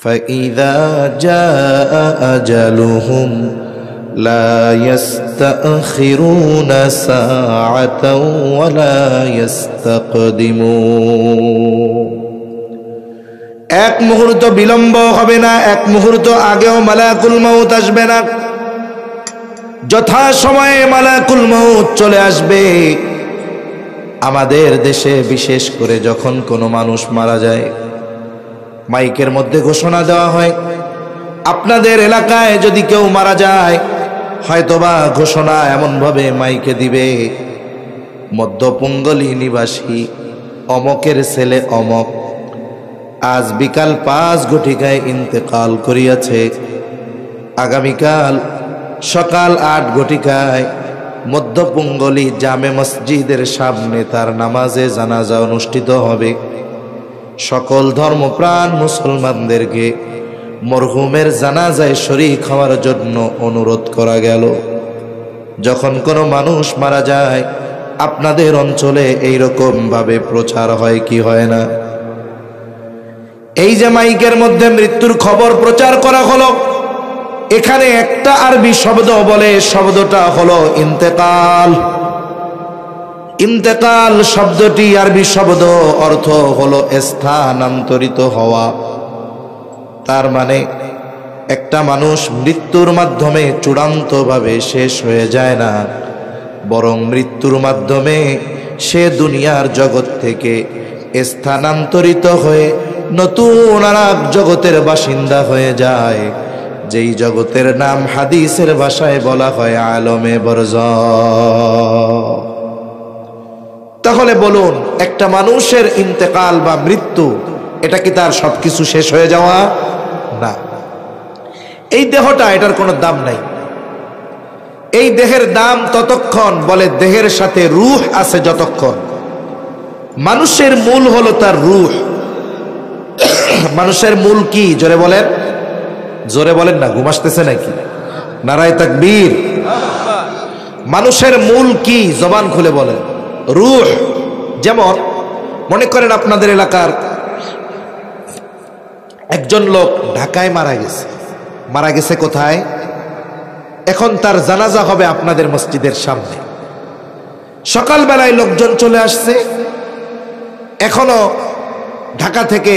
فإذا جاء أجلهم لا يستأخرون ساعة ولا يستقدمون। এক মুহূর্ত বিলম্ব হবে না, এক মুহূর্ত আগেও মালাকুল মউত আসবে না। যথা সময়ে মালাকুল মউত চলে আসবে। আমাদের দেশে বিশেষ করে যখন কোনো মানুষ মারা যায়, মাইকের মধ্যে ঘোষণা দেওয়া হয়, আপনাদের এলাকায় যদি কেউ মারা যায়, হয়তোবা ঘোষণা এমনভাবে মাইকে দিবে, মধ্যপঙ্গলী নিবাসী অমকের ছেলে অমক আজ বিকাল 5 ঘটিকায় ইন্তেকাল করিয়াছে। আগামীকাল সকাল 8 ঘটিকায় মধ্যপঙ্গলী জামে মসজিদের সামনে তার নামাজে জানাজা অনুষ্ঠিত হবে। সকল ধর্মপ্রাণ মুসলমানদেরকে মরহুমের জানাজায় শরীক হওয়ার জন্য অনুরোধ করা গেল। যখন কোনো মানুষ মারা যায়, আপনাদের অঞ্চলে এইরকম ভাবে প্রচার হয় কি হয় না? এই যে মাইকের মধ্যে মৃত্যুর খবর প্রচার করা হলো, এখানে একটা আরবি শব্দ বলে, শব্দটা হলো ইন্তেকাল। ইন্তেকাল শব্দটি আরবি শব্দ, অর্থ হলো স্থানান্তরিত হওয়া। তার মানে একটা মানুষ মৃত্যুর মাধ্যমে চূড়ান্তভাবে শেষ হয়ে যায় না, বরং মৃত্যুর মাধ্যমে সে দুনিয়ার জগৎ থেকে স্থানান্তরিত হয়ে নতুন আর এক জগতের বাসিন্দা হয়ে যায়, যেই জগতের নাম হাদিসের ভাষায় বলা হয় আলমে বরজাখ। তাহলে বলুন, একটা মানুষের ইন্তেকাল বা মৃত্যু, এটা কি তার সবকিছু শেষ হয়ে যাওয়া? না। এই দেহটা, এটার কোনো দাম নাই। এই দেহের দাম ততক্ষণ, বলে দেহের সাথে রূহ আছে যতক্ষণ। মানুষের মূল হলো তার রূহ। মানুষের মূল কি? জোরে বলেন, জোরে বলেন না, ঘুম আসতেছে নাকি? নারায়ে তাকবীর। মানুষের মূল কি? জবান খুলে বলেন, রূহ। যেমন মনে করেন আপনাদের এলাকার একজন লোক ঢাকায় মারা গেছে। মারা গেছে কোথায়? এখন তার জানাজা হবে আপনাদের মসজিদের সামনে। সকালবেলায় লোকজন চলে আসছে, এখনো ঢাকা থেকে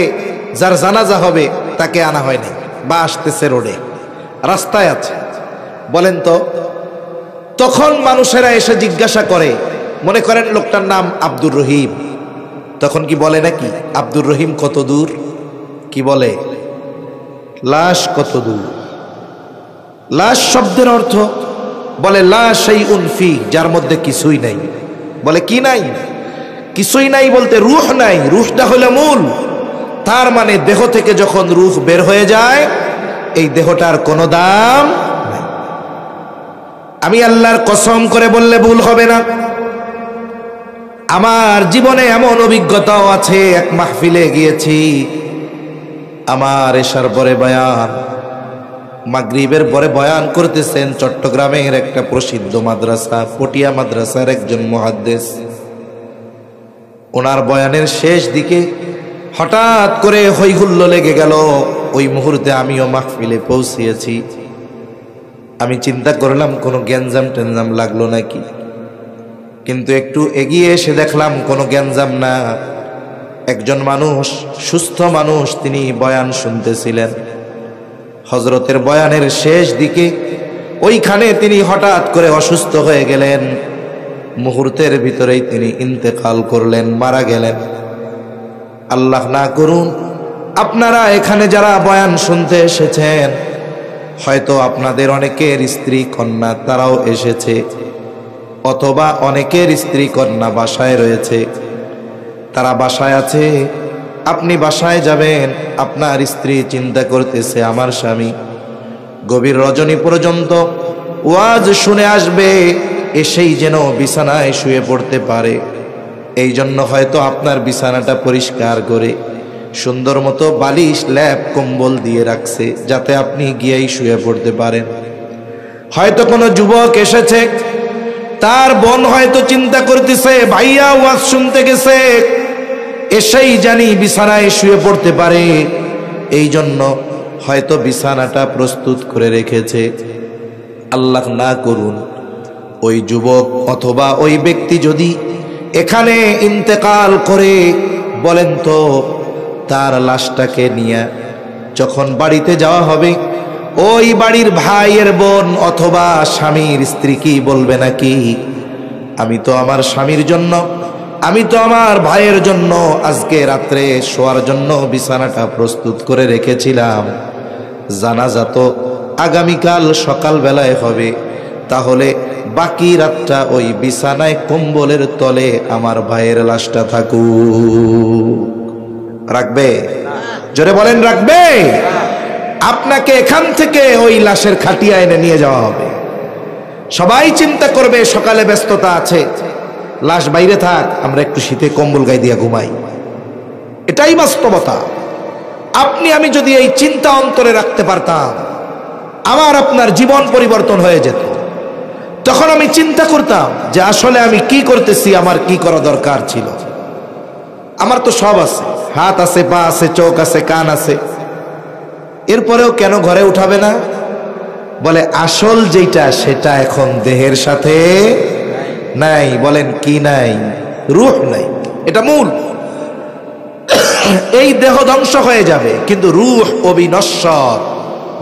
যার জানাজা হবে তাকে আনা হয়নি, বা আসতেছে, রোডে রাস্তায় আছে। বলেন তো, তখন মানুষেরা এসে জিজ্ঞাসা করে, মনে করেন লোকটার নাম আব্দুর রহিম, তখন কি বলে নাকি আব্দুর রহিম কত দূর? কি বলে? লাশ কত দূর। লাশ শব্দের অর্থ বলে লা শাইউন ফি, যার মধ্যে কিছুই নাই। বলে কি নাই? কিছুই নাই বলতে রূহ নাই। রূহটা হলো মূল। তার মানে দেহ থেকে যখন রূহ বের হয়ে যায়, এই দেহটার কোনো দাম নাই। আমি আল্লাহর কসম করে বললে ভুল হবে না, আমার জীবনে এমন অভিজ্ঞতাও আছে। এক মাহফিলে গিয়েছি, আমার এশার পরে বয়ান, মাগরিবের পরে বয়ান করতেছেন চট্টগ্রামের একটা প্রসিদ্ধ মাদ্রাসা, পটিয়া মাদ্রাসার একজন মুহাদ্দিস। ওনার বয়ানের শেষ দিকে হঠাৎ করে হইহুল্লো লেগে গেল। ওই মুহূর্তে আমিও মাহফিলে পৌঁছিয়েছি। আমি চিন্তা করলাম কোনো গ্যাঞ্জাম টেঞ্জাম লাগলো নাকি, কিন্তু একটু এগিয়ে এসে দেখলাম কোনো গ্যাঞ্জাম না। একজন মানুষ, সুস্থ মানুষ, তিনি বয়ান শুনতেছিলেন। হযরতের বয়ানের শেষ দিকে ওইখানে তিনি হঠাৎ করে অসুস্থ হয়ে গেলেন। মুহূর্তের ভিতরেই তিনি ইন্তেকাল করলেন, মারা গেলেন। আল্লাহ না করুন, আপনারা এখানে যারা বয়ান শুনতে এসেছেন, হয়তো আপনাদের অনেকের স্ত্রী কন্যা তারাও এসেছে, অথবা অনেকের স্ত্রী কন্যা বাসায় রয়েছে, তারা বাসায় আছে। আপনি বাসায় যাবেন, আপনার স্ত্রী চিন্তা করতেছে আমার স্বামী গভীর রজনী পর্যন্ত ওয়াজ শুনে আসবে, এসেই যেন বিছানায় শুয়ে পড়তে পারে। এই জন্য হয়তো আপনার বিছানাটা পরিষ্কার করে সুন্দর মতো বালিশ, ল্যাপ, কম্বল দিয়ে রাখছে, যাতে আপনি গিয়েই শুয়ে পড়তে পারেন। হয়তো কোনো যুবক এসেছে, তার বোন হয়তো চিন্তা করতেছে ভাইয়া ওয়াজ শুনতে গেছে, এসেই জানি বিছানায় শুয়ে পড়তে পারে। এই জন্য হয়তো বিছানাটা প্রস্তুত করে রেখেছে। আল্লাহ না করুন ওই যুবক অথবা ওই ব্যক্তি যদি এখানে ইন্তেকাল করে, বলেন তো তার লাশটাকে নিয়ে যখন বাড়িতে যাওয়া হবে, ওই বাড়ির ভাইয়ের বোন অথবা স্বামীর স্ত্রী কি বলবে নাকি, আমি তো আমার স্বামীর জন্য, আমি তো আমার ভাইয়ের জন্য আজকে রাত্রে শোয়ার জন্য বিছানাটা প্রস্তুত করে রেখেছিলাম, জানাজা তো আগামীকাল সকালবেলায় হবে, তাহলে বাকি রাতটা ওই বিছানায় কম্বলের তলে আমার ভাইয়ের লাশটা থাকুক। রাখবে? জোরে বলেন, রাখবে? আপনাকে এখান থেকে ওই লাশের খাটিয়া এনে নিয়ে যাওয়া হবে। সবাই চিন্তা করবে সকালে ব্যস্ততা আছে, লাশ বাইরে থাক, আমরা একটু শীতে কম্বল গায়ে দিয়ে ঘুমাই। এটাই বাস্তবতা। আপনি আমি যদি এই চিন্তা অন্তরে রাখতে পারতাম, আমার আপনার জীবন পরিবর্তন হয়ে যেত। তখন আমি চিন্তা করতাম যে আসলে আমি কি করতেছি, আমার কি করা দরকার ছিল। আমার তো সব আছে, হাত আছে, পা আছে, চোখ আছে, কান আছে, এরপরেও কেন ঘরে উঠাবে না? বলে আসল যেটা সেটা এখন দেহের সাথে নাই। বলেন কি নাই? রূহ নাই, এটা মূল। এই দেহ ধ্বংস হয়ে যাবে কিন্তু রূহ অবিনশ্বর,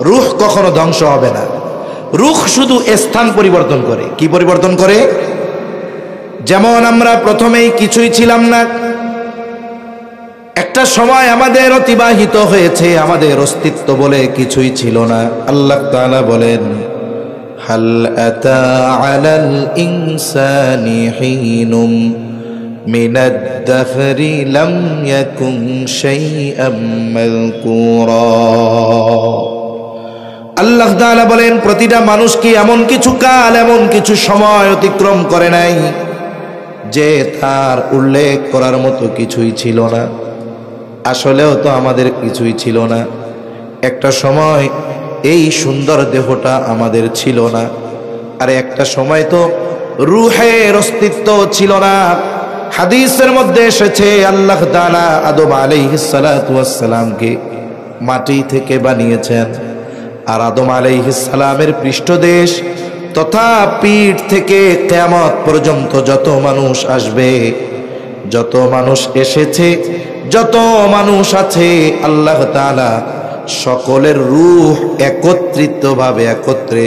রূহ কখনো ধ্বংস হবে না। রূহ শুধু স্থান পরিবর্তন করে। কি পরিবর্তন করে? যেমন আমরা প্রথমেই কিছুই ছিলাম না, একটা সময় আমাদের অতিবাহিত হয়েছে, আমাদের অস্তিত্ব বলে কিছুই ছিল না। আল্লাহ তাআলা বলেন, হাল আতা আলাল ইনসানি হিনুম মিনাদ দাহরি লাম ইয়াকুন শাইআম মাযকুরা। আল্লাহ তাআলা বলেন, প্রতিটা মানুষ কি এমন কিছু কাল, এমন কিছু সময় অতিক্রম করে নাই যে তার উল্লেখ করার মতো কিছুই ছিল না? আসলেও তো আমাদের কিছুই ছিল না। একটা সময় এই সুন্দর দেহটা আমাদের ছিল না, আর একটা সময় তো রূহের অস্তিত্ব ছিল না। হাদিসের মধ্যে এসেছে আল্লাহ তাআলা আদম আলাইহিস সালাতু ওয়াস সালামকে মাটি থেকে বানিয়েছেন, আর আদম আলাইহিস সালামের পৃষ্ঠদেশ তথা পিঠ থেকে কিয়ামত পর্যন্ত যত মানুষ আসবে, যত মানুষ এসেছে, যত মানুষ আছে, আল্লাহ তাআলা সকলের রূহ একত্রিতভাবে একত্রে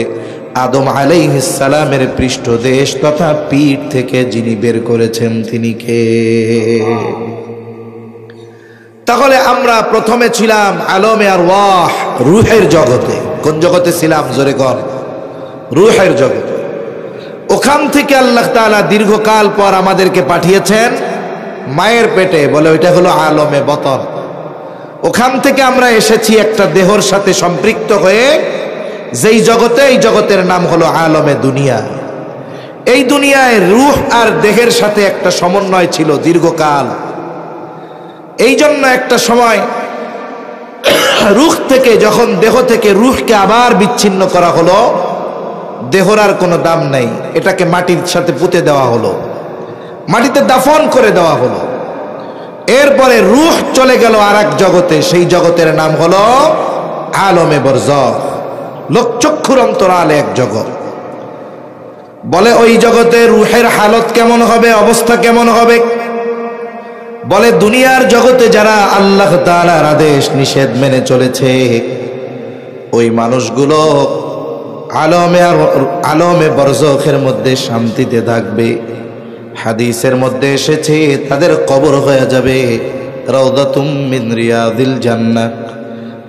আদম আলাইহিস সালামের পৃষ্ঠদেশ তথা পিঠ থেকে যিনি বের করেছেন তিনি কে? তাহলে আমরা প্রথমে ছিলাম আলমে আরওয়াহ, রূহের জগতে। কোন জগতে ছিলাম? জোরে কর। রূহের জগতে। ওখান থেকে আল্লাহ তাআলা দীর্ঘকাল পর আমাদেরকে পাঠিয়েছেন মায়ের পেটে, বলে ওইটা হলো আলমে বতন। ওখান থেকে আমরা এসেছি একটা দেহর সাথে সম্পৃক্ত হয়ে, যেই জগতে, এই জগতের নাম হলো আলমে দুনিয়া। এই দুনিয়ায় রূহ আর দেহের সাথে একটা সমন্বয় ছিল দীর্ঘকাল। এই জন্য একটা সময় রূহ থেকে, যখন দেহ থেকে রূহকে আবার বিচ্ছিন্ন করা হলো, দেহর আর কোনো দাম নাই, এটাকে মাটির সাথে পুঁতে দেওয়া হলো, মাটিতে দাফন করে দেওয়া হলো। এরপরে রূহ চলে গেল আর এক জগতে, সেই জগতের নাম হলো আলমে বরজখ, লোকচক্ষুর অন্তরালে এক জগৎ। বলে ওই জগতে রূহের হালত কেমন হবে, অবস্থা কেমন হবে? বলে দুনিয়ার জগতে যারা আল্লাহ তাআলার আদেশ নিষেধ মেনে চলেছে, ওই মানুষগুলো আলমে বরজখের মধ্যে শান্তিতে থাকবে। হাদিসের মধ্যে এসেছে তাদের কবর হয়ে যাবে রাউদাতুম মিন রিয়াদিল জান্নাহ,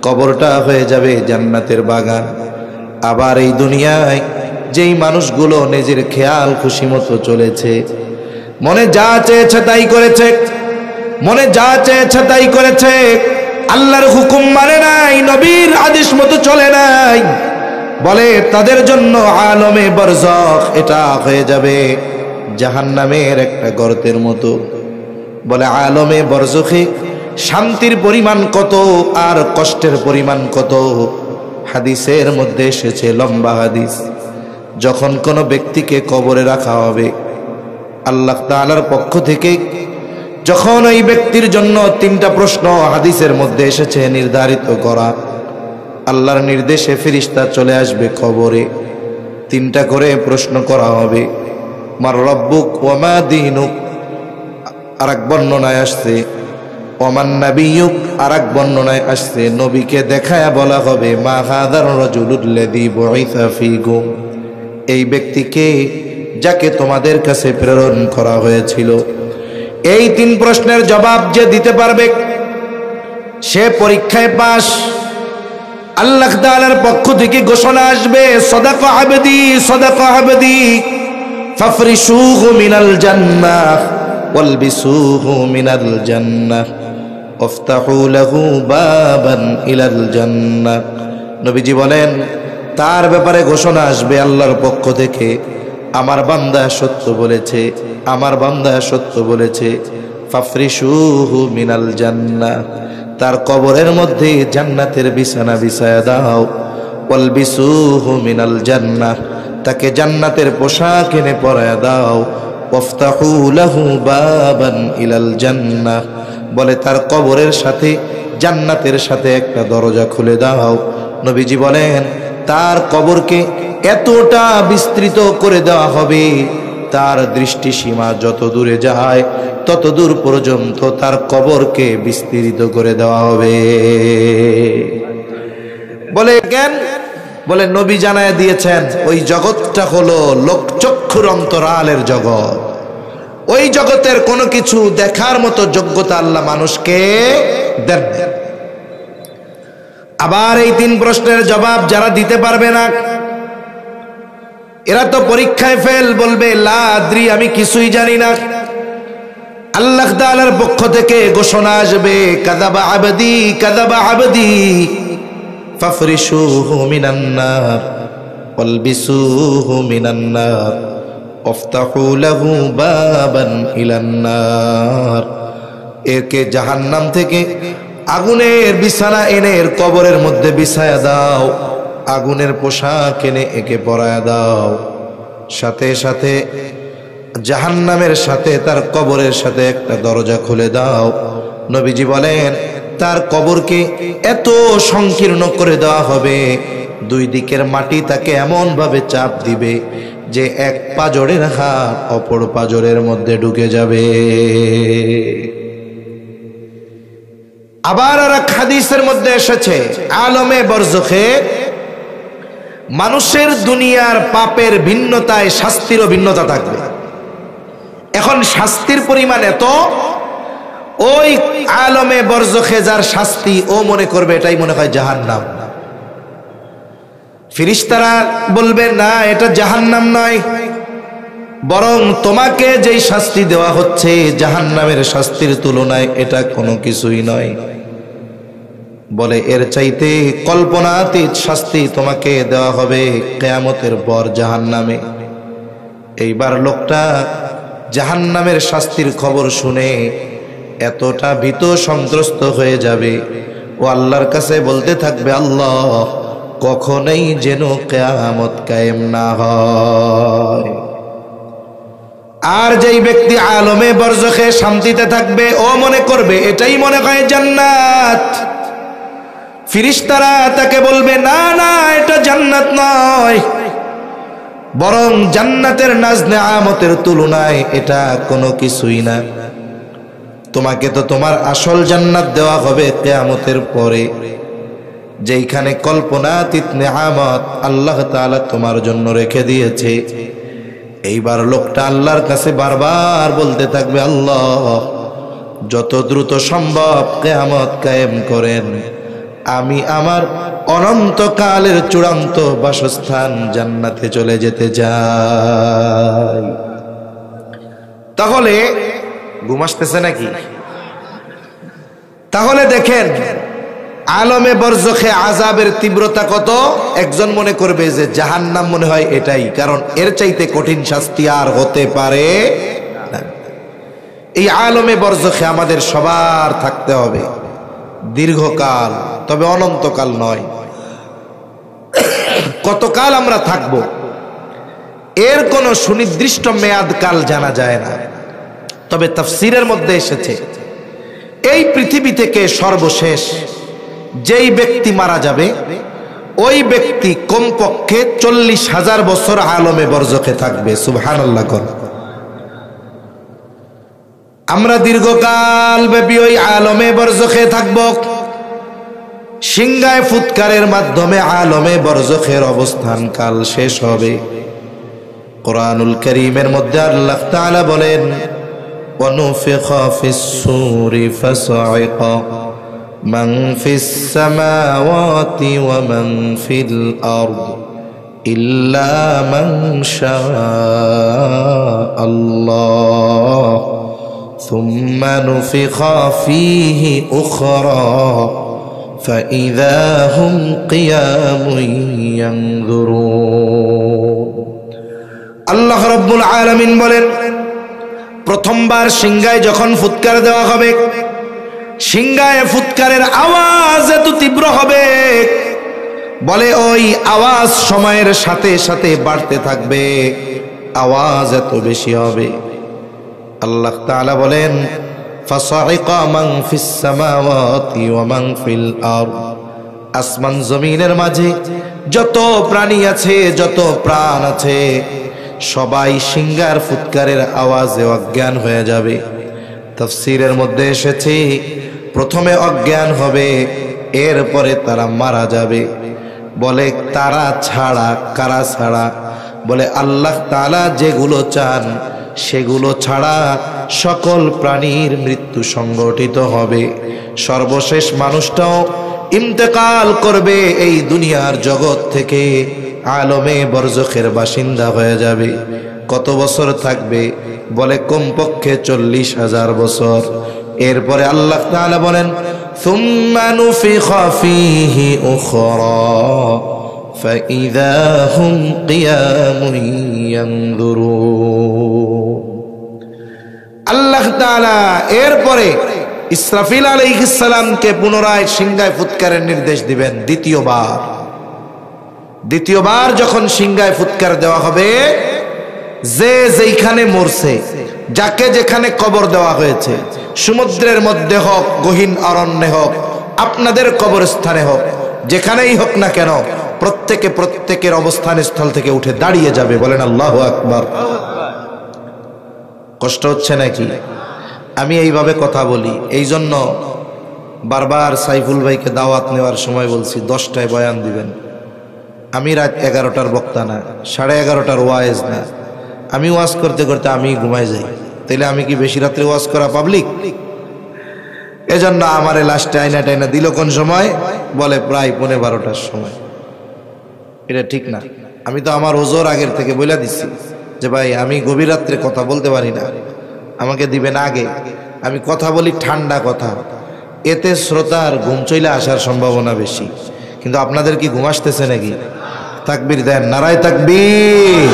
কবরটা হয়ে যাবে জান্নাতের বাগান। আবার এই দুনিয়ায় যেই মানুষগুলো নিজের খেয়াল খুশি মতো চলেছে, মনে যা চেয়েছে তাই করেছে, মনে যা চেয়েছে তাই করেছে, আল্লাহর হুকুম মানে নাই, নবীর আদেশ মতো চলে নাই, বলে তাদের জন্য আলমে বরজখ এটা হয়ে যাবে জাহান্নামের একটা গর্তের মতো। বলে আলমে বরজখে শান্তির পরিমাণ কত আর কষ্টের পরিমাণ কত। হাদিসের মধ্যে এসেছে, লম্বা হাদিস, যখন কোনো ব্যক্তিকে কবরে রাখা হবে, আল্লাহ তাআলার পক্ষ থেকে যখন ওই ব্যক্তির জন্য তিনটা প্রশ্ন হাদিসের মধ্যে এসেছে নির্ধারিত করা। আল্লাহর নির্দেশে ফেরেশতা চলে আসবে কবরে। 3টা করে প্রশ্ন করা হবে, মার রব্বুক ওয়া মা দীনুক, আরেক বর্ণনায় আসছে ওমান নাবিয়ুক, আরেক বর্ণনায় আসছে নবীকে দেখায়া বলা হবে মা হাযার রাজুলুল্লাযী বুইসা ফীকুম, এই ব্যক্তিকে যাকে তোমাদের কাছে প্রেরণ করা হয়েছিল। এই 3 প্রশ্নের জবাব যে দিতে পারবে সে পরীক্ষায় পাস। আল্লাহ তাআলার পক্ষ থেকে ঘোষণা আসবে সাদাকা আবদি সাদাকা আবদি ফাফরিশুহু মিনাল জান্নাহ ওয়ালবিসুহু মিনাল জান্নাহ ওয়াফতাহু লাহু বাবান ইলাল জান্নাহ। নবীজি বলেন তার ব্যাপারে ঘোষণা আসবে আল্লাহর পক্ষ থেকে, আমার বান্দা সত্য বলেছে, আমার বান্দা সত্য বলেছে। ফাফরিশুহু মিনাল জান্নাহ, তার কবরের মধ্যে জান্নাতের বিছানা বিছায়া দাও। ওয়ালবিসুহু মিনাল জান্নাহ, তাকে জান্নাতের পোশাক এনে পরায়া দাও। ওয়াফতাহু লাহু বাবান ইলাল জান্নাহ, বলে তার কবরের সাথে জান্নাতের সাথে একটা দরজা খুলে দাও। নবীজি বলেন তার কবরকে এতটা বিস্তৃত করে দেওয়া হবে, তার দৃষ্টিসীমা যত দূরে যায় তত দূর পর্যন্ত তার কবরকে বিস্তৃত করে দেওয়া হবে। বলে কেন? বলে নবী জানায় দিয়েছেন ওই জগৎটা হলো লোকচক্ষুর অন্তরালের জগৎ। ওই জগতের কোনো কিছু দেখার মতো যোগ্যতা আল্লাহ মানুষকে দেন। আবার এই 3 প্রশ্নের জবাব যারা দিতে পারবে না এরা তো পরীক্ষায় ফেল, বলবে লা আদ্রি, আমি কিছুই জানি না। আল্লাহ তাআলার পক্ষ থেকে ঘোষণা আসবে কাযাবা আবদি কাযাবা আবদি ফাফরিশুহু মিনান নার ওয়ালবিসুহু মিনান নার ওয়াফতাহু লাহু বাবান ইলান নার। একে জাহান্নাম থেকে আগুনের বিছানা এনে এর কবরের মধ্যে বিছায়া দাও, আগুনের পোশাক এনে একে পরায়া দাও। সাথে সাথে জাহান্নামের সাথে তার কবরের সাথে একটা দরজা খুলে দাও। নবীজি বলেন তার কবরকে এত সংকীর্ণ করে দেওয়া হবে, 2 দিকের মাটি তাকে এমন ভাবে চাপ দিবে যে এক পাজরের হাত অপর পাজরের মধ্যে ঢুকে যাবে। আবার আর এক হাদিসের মধ্যে এসেছে আলমে বরজখে মানুষের দুনিয়ার পাপের ভিন্নতায় শাস্তিরও ভিন্নতা থাকবে। এখন শাস্তির পরিমাণ এত, ওই আলমে বরজখে যার শাস্তি ও মনে করবে এটাই মনে হয় জাহান্নাম। ফেরেশতারা বলবে না এটা জাহান্নাম নয়, বরং তোমাকে যেই শাস্তি দেওয়া হচ্ছে জাহান্নামের শাস্তির তুলনায় এটা কোনো কিছুই নয়। বলে এর চাইতে কল্পনাতীত শাস্তি তোমাকে দেওয়া হবে কিয়ামতের পর জাহান্নামে। এইবার লোকটা জাহান্নামের শাস্তির খবর শুনে এতটা ভীত সন্ত্রস্ত হয়ে যাবে, ও আল্লাহর কাছে বলতে থাকবে আল্লাহ কখনোই যেন কিয়ামত কায়েম না হয়। আর যেই ব্যক্তি আলমে বরজখে শান্তিতে থাকবে ও মনে করবে এটাই মনে হয় জান্নাত। ফেরেশতারা তাকে বলবে না না এটা জান্নাত নয়, বরং জান্নাতের নাজ নেয়ামতের তুলনায় এটা কোনো কিছুই না। তোমাকে তো তোমার আসল জান্নাত দেওয়া হবে কিয়ামতের পরে, যেইখানে কল্পনাতীত নেয়ামত আল্লাহ তাআলা তোমার জন্য রেখে দিয়েছে। এইবার লোকটা আল্লাহর কাছে বারবার বলতে থাকবে আল্লাহ যত দ্রুত সম্ভব কিয়ামত কায়েম করেন, আমি আমার অনন্তকালের চূড়ান্ত বাসস্থান জান্নাতে চলে যেতে চাই। তাহলে ঘুম আসতেছে নাকি? তাহলে দেখেন আলমে বরজখে আযাবের তীব্রতা কত। একজন মনে করবে যে জাহান্নাম মনে হয় এটাই, কারণ এর চাইতে কঠিন শাস্তি আর হতে পারে না। এই আলমে বরজখে আমাদের সবার থাকতে হবে দীর্ঘকাল, তবে অনন্তকাল নয়। কতকাল আমরা থাকব এর কোনো সুনির্দিষ্ট মেয়াদ কাল জানা যায় না, তবে তাফসীরের মধ্যে এসেছে এই পৃথিবী থেকে সর্বশেষ যেই ব্যক্তি মারা যাবে ওই ব্যক্তি কমপক্ষে 40,000 বছর আলমে বরজখে থাকবে। সুবহানাল্লাহ। আমরা দীর্ঘকাল ব্যাপী ওই আলমে বরজখে থাকব। সিংহায় ফুৎকারের মাধ্যমে আলমে বরজখের অবস্থান কাল শেষ হবে। কুরআনুল কারীমের মধ্যে আল্লাহ তাআলা বলেন, ওয়ানুফিখা ফিস-সূরি ফাসাইকা মান ফিস-সামাওয়াতি ওয়া মান ফিল আরদ ইল্লা মান শাআল্লাহ সুম্মা নুফিখা ফীহি উখরা ফাইযা হুম কিয়ামুন ইয়ানযুরুন। আল্লাহ রাব্বুল আলামিন বলেন, প্রথমবার সিংহায় যখন ফুৎকার দেওয়া হবে, সিংহায় ফুৎকারের আওয়াজ এত তীব্র হবে, বলে ওই আওয়াজ সময়ের সাথে সাথে বাড়তে থাকবে, আওয়াজ এত বেশি হবে। আল্লাহ তাআলা বলেন, ফাসাইকা মান ফিস সামাওয়াতি ওয়া মান ফিল আরদ, আসমান জমিনের মাঝে যত প্রাণী আছে, যত প্রাণ আছে, সবাই সিংহার ফুৎকারের আওয়াজে অজ্ঞান হয়ে যাবে। তাফসীরের মধ্যে এসেছে, প্রথমে অজ্ঞান হবে, এরপরে তারা মারা যাবে। বলে তারা ছাড়া, কারা ছাড়া? বলে আল্লাহ তাআলা যেগুলো চান সেগুলো ছাড়া সকল প্রাণীর মৃত্যু সংঘটিত হবে। সর্বশেষ মানুষটাও ইন্তেকাল করবে, এই দুনিয়ার জগৎ থেকে আলমে বরজখের বাসিন্দা হয়ে যাবে। কত বছর থাকবে? বলে কমপক্ষে 40,000 বছর। এরপরে আল্লাহ তাআলা বলেন, সুম্মা নুফিখা ফীহি উখরা ফাইযা হুম কিয়ামুন ইয়ানযুরুন। আল্লাহ তাআলা এরপরে ইসরাফিল আলাইহিস সালামকে পুনরায় সিংহায় ফুৎকারের নির্দেশ দিবেন। দ্বিতীয়বার যখন সিংহায় ফুৎকার দেওয়া হবে, যে যেখানে মরছে, যাকে যেখানে কবর দেওয়া হয়েছে, সমুদ্রের মধ্যে হোক, গহীন অরণ্যে হোক, আপনাদের কবরস্থানে হোক, যেখানেই হোক না কেন, প্রত্যেকের অবস্থান স্থল থেকে উঠে দাঁড়িয়ে যাবে। বলেন আল্লাহু আকবার। কষ্ট হচ্ছে নাকি? আমি এইভাবে কথা বলি, এই জন্য বারবার সাইফুল ভাইকে দাওয়াত নেওয়ার সময় বলছি 10টায় বয়ান দিবেন। আমি রাত 11টার বক্তা না, 11:30টার ওয়াজ না। আমি ওয়াজ করতে করতে আমি ঘুমাই যাই, তাইলে আমি কি বেশি রাত্রে ওয়াজ করা পাবলিক? এজন্য আমারে লাস্টে আইনা টাইনা দিল কোন সময়? বলে প্রায় 12:15টার সময়। এটা ঠিক না। আমি তো আমার ওজোর আগের থেকে বলে দিচ্ছি যে ভাই আমি গভীর রাত্রে কথা বলতে পারি না, আমাকে দিবেন আগে। আমি কথা বলি ঠান্ডা কথা, এতে শ্রোতার ঘুম চলে আসার সম্ভাবনা বেশি। কিন্তু আপনাদের কি ঘুম আসতেছে নাকি? তাকবীর দেন, নারায়ে তাকবীর,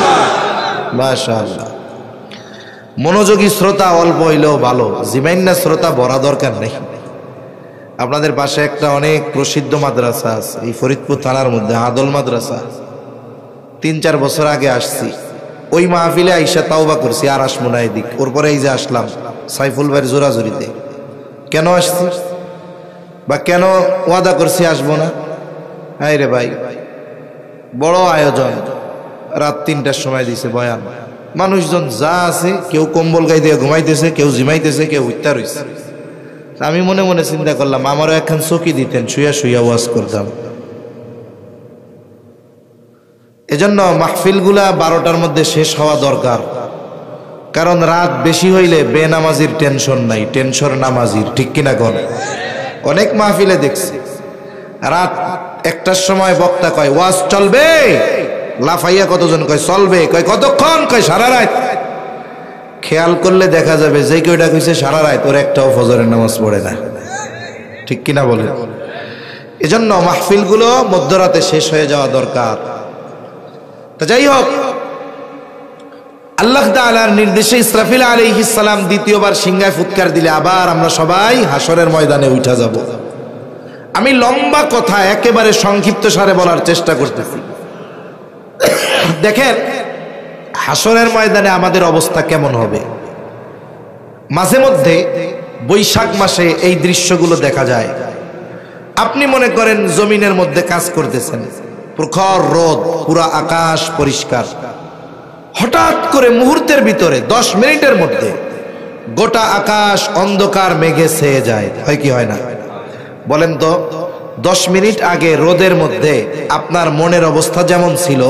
মাশাআল্লাহ। মনোযোগী শ্রোতা অল্প হইলেও ভালো, জিমাইন্না শ্রোতা বড় দরকার নেই। আপনাদের পাশে একটা অনেক প্রসিদ্ধ মাদ্রাসা আছে এই ফরিদপুর থানার মধ্যে, আদল মাদ্রাসা। 3-4 বছর আগে আসছি, ওই মাহফিলে আইসা তাওবা করছি, আর আসমু না এদিক। ওর পরে এই যে আসলাম সাইফুল ভাইয়ের জোরাজুরিতে। কেন আসছি বা কেন ওয়াদা করছি আসবো না? হায় রে ভাই, বড় আয়োজন, রাত 3টার সময় দিছে বয়ান। মানুষজন যা আছে, কেউ কম্বল গায়ে দিয়ে ঘুমাইতেছে, কেউ জিমাইতেছে, কেউ উঠতে রইছে। আমি মনে মনে চিন্তা করলাম, আমারও একখান চকি দিতেন, শুয়া শুয়া ওয়াজ করতাম। এজন্য মাহফিলগুলা 12টার মধ্যে শেষ হওয়া দরকার। কারণ রাত বেশি হইলে বেনামাজির টেনশন নাই, টেনশন নামাজির। ঠিক কিনা কোন? অনেক মাহফিলে দেখছি রাত 1টার সময় বক্তা কয় ওয়াজ চলবে, লাফাইয়া কতজন কয় চলবে, কয় কতক্ষণ, কয় সারা রাত। খেয়াল করলে দেখা যাবে যে কয়টা কইছে সারা রাত, ওর একটাও ফজরের নামাজ পড়ে না। ঠিক কিনা বলে? এজন্য মাহফিলগুলো মধ্যরাতে শেষ হয়ে যাওয়া দরকার। তো যাই হোক, আল্লাহ তাআলার নির্দেশে ইসরাফিল আলাইহিস সালাম দ্বিতীয়বার সিংহায় ফুৎকার দিলে আবার আমরা সবাই হাসরের ময়দানে উঠা যাব। আমি লম্বা কথা একেবারে সংক্ষিপ্ত সারে বলার চেষ্টা করতেছি। দেখেন হাসরের ময়দানে আমাদের অবস্থা কেমন হবে। মাঝে মধ্যে বৈশাখ মাসে এই দৃশ্যগুলো দেখা যায়। আপনি মনে করেন জমিনের মধ্যে কাজ করতেছেন, প্রখর রোদ, পুরা আকাশ পরিষ্কার। হঠাৎ করে মুহূর্তের ভিতরে 10 মিনিটের মধ্যে গোটা আকাশ অন্ধকার মেঘে ছেয়ে যায়। হয় কি হয় না? বলেন তো, 10 মিনিট আগে রোদের মধ্যে আপনার মনের অবস্থা যেমন ছিল,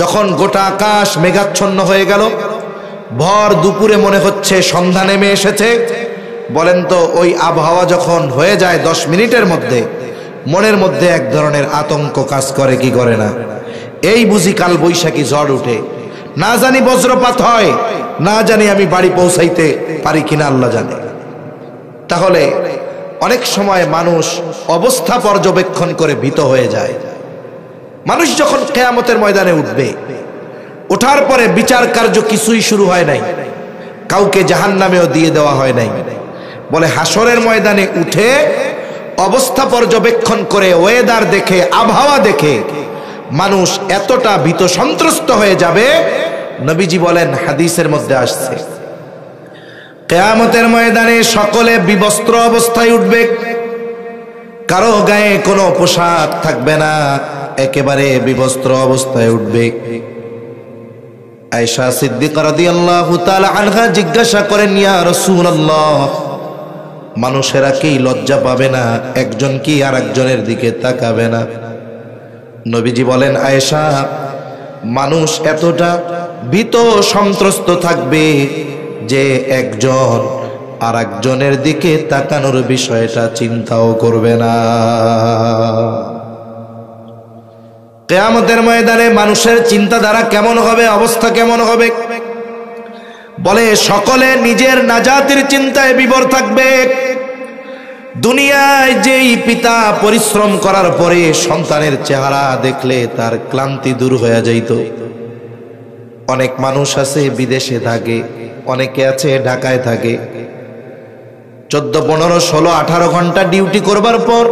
যখন গোটা আকাশ মেঘাচ্ছন্ন হয়ে গেল, ভর দুপুরে মনে হচ্ছে সন্ধ্যা নেমে এসেছে, বলেন তো ওই আবহাওয়া যখন হয়ে যায় 10 মিনিটের মধ্যে, মনের মধ্যে এক ধরনের আতঙ্ক কাজ করে কি করে না? এই বুঝি কাল বৈশাখী ঝড় উঠে, না জানি বজ্রপাত হয়, না জানি আমি বাড়ি পৌঁছাইতে পারি কিনা আল্লাহ জানে। তাহলে অনেক সময় মানুষ অবস্থা পর্যবেক্ষণ করে ভীত হয়ে যায়। মানুষ যখন কিয়ামতের ময়দানে উঠবে, ওঠার পরে বিচার কার্য কিছুই শুরু হয় নাই, কাউকে জাহান্নামেও দিয়ে দেওয়া হয় নাই। বলে হাসরের ময়দানে উঠে অবস্থা পর্যবেক্ষণ করে, ওয়েদার দেখে, আবহাওয়া দেখে মানুষ এতটা ভীত সন্ত্রস্ত হয়ে যাবে, নবীজি বলেন, হাদিসের মধ্যে আসছে, কিয়ামতের ময়দানে সকলে বিবস্ত্র অবস্থায় উঠবে, কারো গায়ে কোনো পোশাক থাকবে না, একেবারে বিবস্ত্র অবস্থায় উঠবে। আয়েশা সিদ্দিকা রাদিয়াল্লাহু তাআলা আনহা জিজ্ঞাসা করেন, ইয়া রাসূলুল্লাহ, মানুষেরা কি লজ্জা পাবে না? একজন কি আর একজনের দিকে তাকাবে না? নবীজি বলেন, আয়েশা, মানুষ এতটা ভীত সন্ত্রস্ত থাকবে যে একজন আর একজনের দিকে তাকানোর বিষয়টা চিন্তাও করবে না। কিয়ামতের ময়দানে মানুষের চিন্তাধারা কেমন হবে, অবস্থা কেমন হবে? বলে সকলে নিজের নাজাতের চিন্তায় বিভোর থাকবে। দুনিয়ায় যেই পিতা পরিশ্রম করার পরে সন্তানের চেহারা দেখলে তার ক্লান্তি দূর হয়ে যাইত, অনেক মানুষ আছে বিদেশে থাকে, অনেকে আছে ঢাকায় থাকে, 14, 15, 16, 18 ঘন্টা ডিউটি করবার পর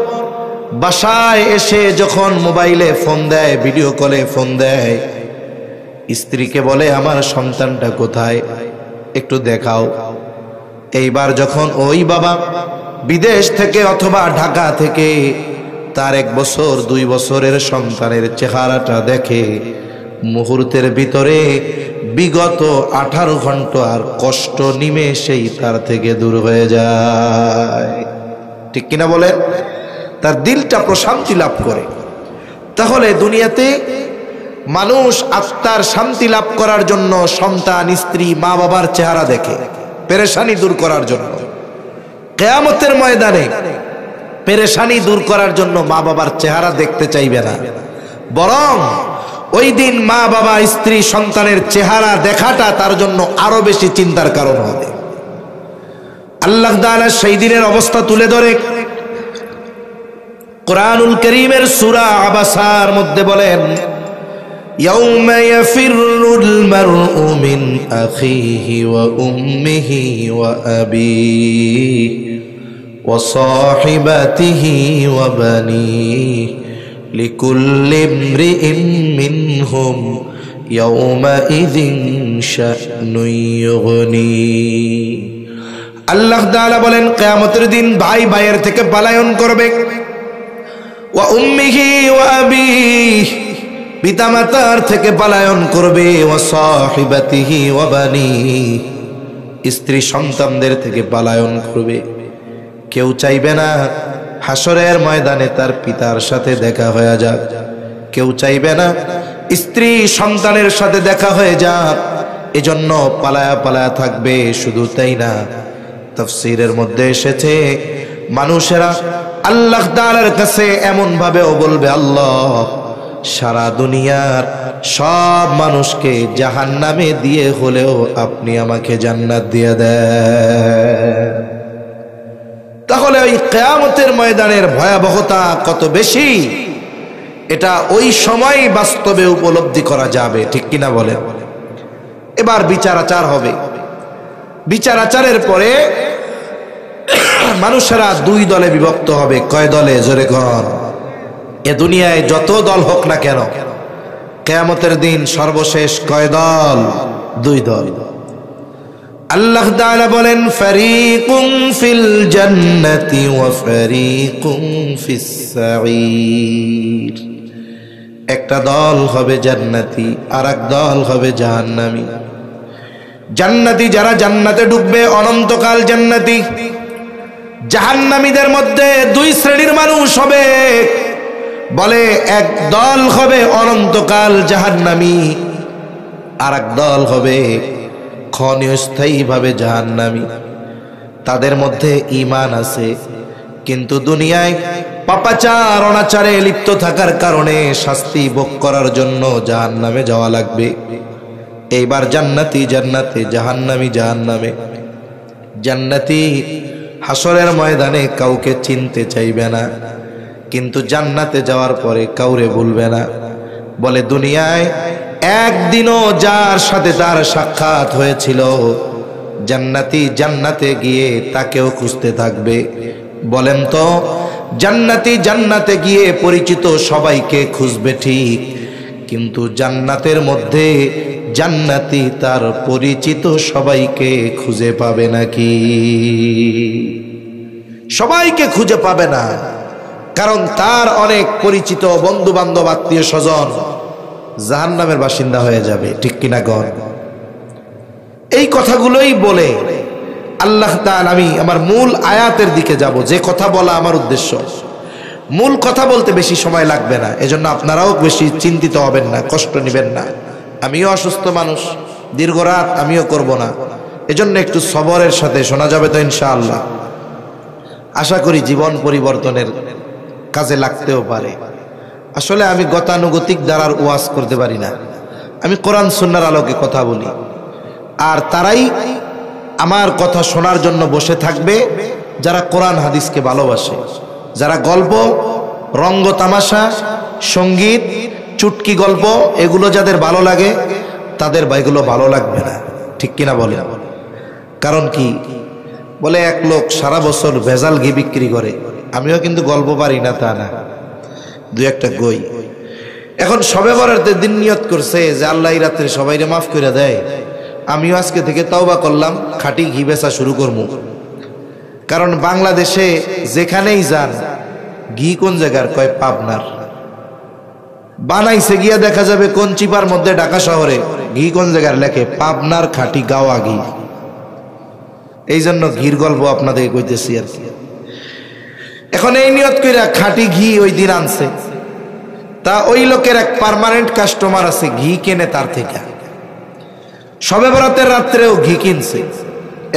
বাসায় এসে যখন মোবাইলে ফোন দেয়, ভিডিও কলে ফোন দেয়, স্ত্রীকে বলে, আমার সন্তানটা কোথায়, একটু দেখাও। এইবার যখন ওই বাবা বিদেশ থেকে অথবা ঢাকা থেকে তার 1 বছর 2 বছরের সন্তানের চেহারাটা দেখে, মুহূর্তের ভিতরে বিগত 18 ঘন্টার কষ্ট নিমেষেই তার থেকে দূর হয়ে যায়। ঠিক কিনা বলেন? তার দিলটা প্রশান্তি লাভ করে। তাহলে দুনিয়াতে মানুষ আত্মার শান্তি লাভ করার জন্য সন্তান, স্ত্রী, মা বাবার চেহারা দেখে, পেরেশানি দূর করার জন্য। কিয়ামতের ময়দানে পেরেশানি দূর করার জন্য মা বাবার চেহারা দেখতে চাইবে না, বরং ওই দিন মা বাবা, স্ত্রী, সন্তানের চেহারা দেখাটা তার জন্য আরো বেশি চিন্তার কারণ হবে। আল্লাহ তাআলা সেই দিনের অবস্থা তুলে ধরে কুরআনুল কারীমের সূরা আবাসার মধ্যে বলেন, ইয়াউমা ইয়াফিরুল মারউ মিন আখিহি ওয়া উম্মিহি ওয়া আবিহি ওয়া সাহিবাতিহি ওয়া বানিহি লিকুল্লি ইমরিইন মিনহুম ইয়াউমাইযিন শা'নুন ইউগনি। আল্লাহ তাআলা বলেন, কিয়ামতের দিন ভাই ভাইয়ের থেকে পলায়ন করবে, ওয়া উম্মিহি ওয়া আবিহি, পিতামাতার থেকে পলায়ন করবে, ওয়া সাহিবাতিহি ওয়া বানিহি, স্ত্রী সন্তানদের থেকে পলায়ন করবে। কেউ চাইবে না হাসরের ময়দানে তার পিতার সাথে দেখা হয়ে যাক, কেউ চাইবে না স্ত্রী সন্তানের সাথে দেখা হয়ে যাক, এজন্য পালায়া পালায়া থাকবে। শুধু তাই না, তাফসীরের মধ্যে এসেছে মানুষেরা আল্লাহ তাআলার কাছে এমন ভাবেও বলবে, আল্লাহ, সারা দুনিয়ার সব মানুষকে জাহান্নামে দিয়ে হলেও আপনি আমাকে জান্নাত দিয়ে দেন। তাহলে ওই কিয়ামতের ময়দানের ভয়াবহতা কত বেশি, এটা ওই সময় বাস্তবে উপলব্ধি করা যাবে। ঠিক কিনা বলেন? এবার বিচার আচার হবে। বিচার আচারের পরে মানুষেরা 2 দলে বিভক্ত হবে। কয় দলে? জোরে কর। এ দুনিয়ায় যত দল হোক না কেন, কিয়ামতের দিন সর্বশেষ কয় দল? 2 দল। আল্লাহ তাআলা বলেন, ফারিকুম ফিল জান্নাতি ওয়া ফারিকুম ফিস সাঈর। একটা দল হবে জান্নাতি, আর এক দল হবে জাহান্নামী। জান্নাতি যারা জান্নাতে ঢুকবে অনন্তকাল জান্নাতি। জাহান্নামীদের মধ্যে দুই শ্রেণীর মানুষ হবে, বলে এক দল হবে অনন্তকাল জাহান্নামী, আর এক দল হবে ক্ষণস্থায়ীভাবে জাহান্নামী। তাদের মধ্যে ঈমান আছে, কিন্তু দুনিয়ায় পাপাচার অনাচারে লিপ্ত থাকার কারণে শাস্তি ভোগ করার জন্য জাহান্নামে যাওয়া লাগবে। এইবার জান্নাতি জান্নাতে, জাহান্নামী জাহান্নামে। জান্নাতি হাসরের ময়দানে কাউকে চিনতে চাইবে না, কিন্তু জান্নাতে যাওয়ার পরে কাউরে ভুলবে না। বলে দুনিয়ায় একদিনও যার সাথে তার সাক্ষাৎ হয়েছিল, জান্নাতি জান্নাতে গিয়ে তাকেও খুঁজতে থাকবে। বলেন তো, জান্নাতি জান্নাতে গিয়ে পরিচিত সবাইকে খুঁজবে ঠিক, কিন্তু জান্নাতের মধ্যে জান্নাতি তার পরিচিত সবাইকে খুঁজে পাবে নাকি? সবাইকে খুঁজে পাবে না, কারণ তার অনেক পরিচিত বন্ধু বান্ধব আত্মীয় স্বজন জাহান্নামের বাসিন্দা হয়ে যাবে। ঠিক কিনা গণ? এই কথাগুলোই বলে আল্লাহ তাআলা, আমি আমার মূল আয়াতের দিকে যাব, যে কথা বলা আমার উদ্দেশ্য। মূল কথা বলতে বেশি সময় লাগবে না, এজন্য আপনারাও বেশি চিন্তিত হবেন না, কষ্ট নেবেন না। আমিও অসুস্থ মানুষ, দীর্ঘ রাত আমিও করব না, এজন্য একটু সবরের সাথে শোনা যাবে তো ইনশাআল্লাহ। আশা করি জীবন পরিবর্তনের কাজে লাগতেও পারে। আসলে আমি গতানুগতিক দ্বারার ওয়াজ করতে পারি না, আমি কোরআন সুন্নাহর আলোকে কথা বলি। আর তারাই আমার কথা শোনার জন্য বসে থাকবে যারা কোরআন হাদিসকে ভালোবাসে, যারা গল্প, রঙ্গ তামাশা, সঙ্গীত, চুটকি গল্প এগুলো যাদের ভালো লাগে, তাদের এগুলো ভালো লাগবে না। ঠিক কিনা বলে? কারণ কি? বলে এক লোক সারা বছর ভেজাল ঘি বিক্রি করে। আমিও কিন্তু গল্প পারি না তা না, দু একটা গই। এখন শবে বরাতের দিন নিয়ত করছে যে আল্লাহ এই রাত্রে সবাইরে মাফ করে দেয়, আমিও আজকে থেকে তওবা করলাম, খাঁটি ঘি বেচা শুরু করবো। কারণ বাংলাদেশে যেখানেই যান, ঘি কোন জায়গার? কয় পাবনার। বানাইছে গিয়া দেখা যাবে কোন চিপার মধ্যে, ঢাকা শহরে। ঘি কোন জায়গার? লেখে পাবনার খাঁটি গাওয়া ঘি। এই জন্য ঘির গল্প আপনাদেরকে কইতেছি আর কি। এখন এই নিয়ত কইরা খাঁটি ঘি ওই দিন আনছে, তা ওই লোকের এক পার্মানেন্ট কাস্টমার আছে, ঘি কেনে তার থেকে। শবে বরাতের রাত্রেও ঘি কিনছে।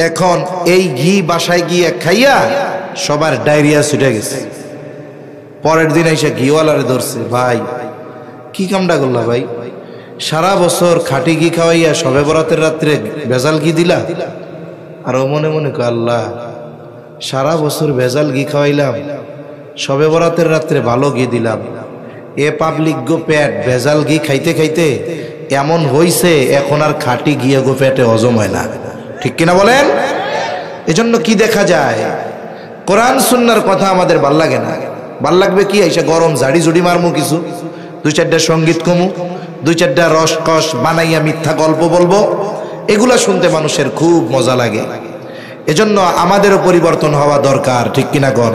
এখন এই ঘি বাসায় গিয়ে খাইয়া সবার ডায়রিয়া ছুটে গেছে। পরের দিন এসে ঘিওয়ালারে ধরছে, ভাই কি কামটা করলা ভাই? সারা বছর খাঁটি ঘি খাওয়াইয়া শবে বরাতের রাত্রে ভেজাল ঘি দিলা। আর ও মনে মনে কয়, আল্লাহ সারা বছর ভেজাল ঘি খাওয়াইলাম, শবে বরাতের রাত্রে ভালো ঘি দিলাম, এ পাবলিক গো পেট ভেজাল ঘি খাইতে খাইতে এমন হইছে, এখন আর খাঁটি ঘি গো পেটে হজম হয় না। ঠিক কিনা বলেন? এজন্য কি দেখা যায়, কোরআন সুন্নাহর কথা আমাদের ভাল লাগে না। ভাল লাগবে কি? এসে গরম ঝাড়ি ঝুড়ি মারমু, কিছু দুই চারটা সঙ্গীত কমু, দুই চারটা রসকস বানাইয়া মিথ্যা গল্প বলবো, এগুলা শুনতে মানুষের খুব মজা লাগে। এজন্য আমাদেরও পরিবর্তন হওয়া দরকার। ঠিক কিনা গণ?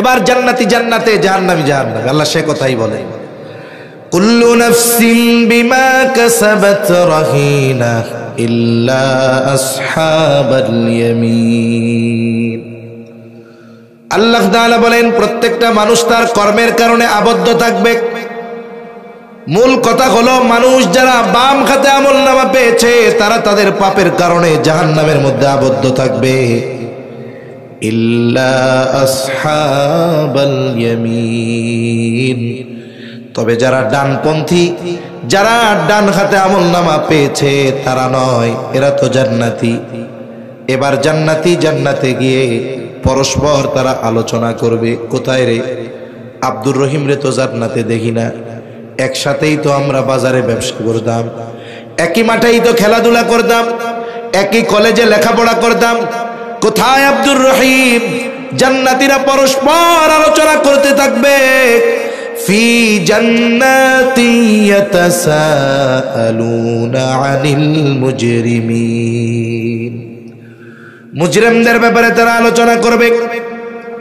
এবার জান্নাতি জান্নাতে, জাহান্নামী জাহান্নামে। আল্লাহ সে কথাই বলে, কুল্লু নাফসিন বিমা কাসাবাত রাহিনা ইল্লা আসহাবাল ইয়ামিন। আল্লাহ তাআলা বলেন, প্রত্যেকটা মানুষ তার কর্মের কারণে আবদ্ধ থাকবে। মূল কথা হলো, মানুষ যারা বাম খাতে আমলনামা পেয়েছে তারা তাদের পাপের কারণে জাহান্নামের মধ্যে আবদ্ধ থাকবে। ইল্লা আসহাবাল ইয়ামিন, তবে যারা ডানপন্থী, যারা ডান হাতে আমলনামা পেয়েছে তারা নয়, এরা তো জান্নাতি। এবার জান্নাতি জান্নাতে গিয়ে পরস্পর তারা আলোচনা করবে, কোথায় রে আব্দুর রহিম রে তো জান্নাতে দেখি না, একসাথেই তো আমরা বাজারে ব্যবসা করতাম, একই মাঠেই তো খেলাধুলা করতাম, একই কলেজে লেখাপড়া করতাম, কোথায় আব্দুর রহিম? জান্নাতীরা পরস্পর আলোচনা করতে থাকবে, ফি জান্নাতি ইয়াতাসাআলুনা আনিল মুজরিমিন। মুজরিমদের ব্যাপারে তারা আলোচনা করবে,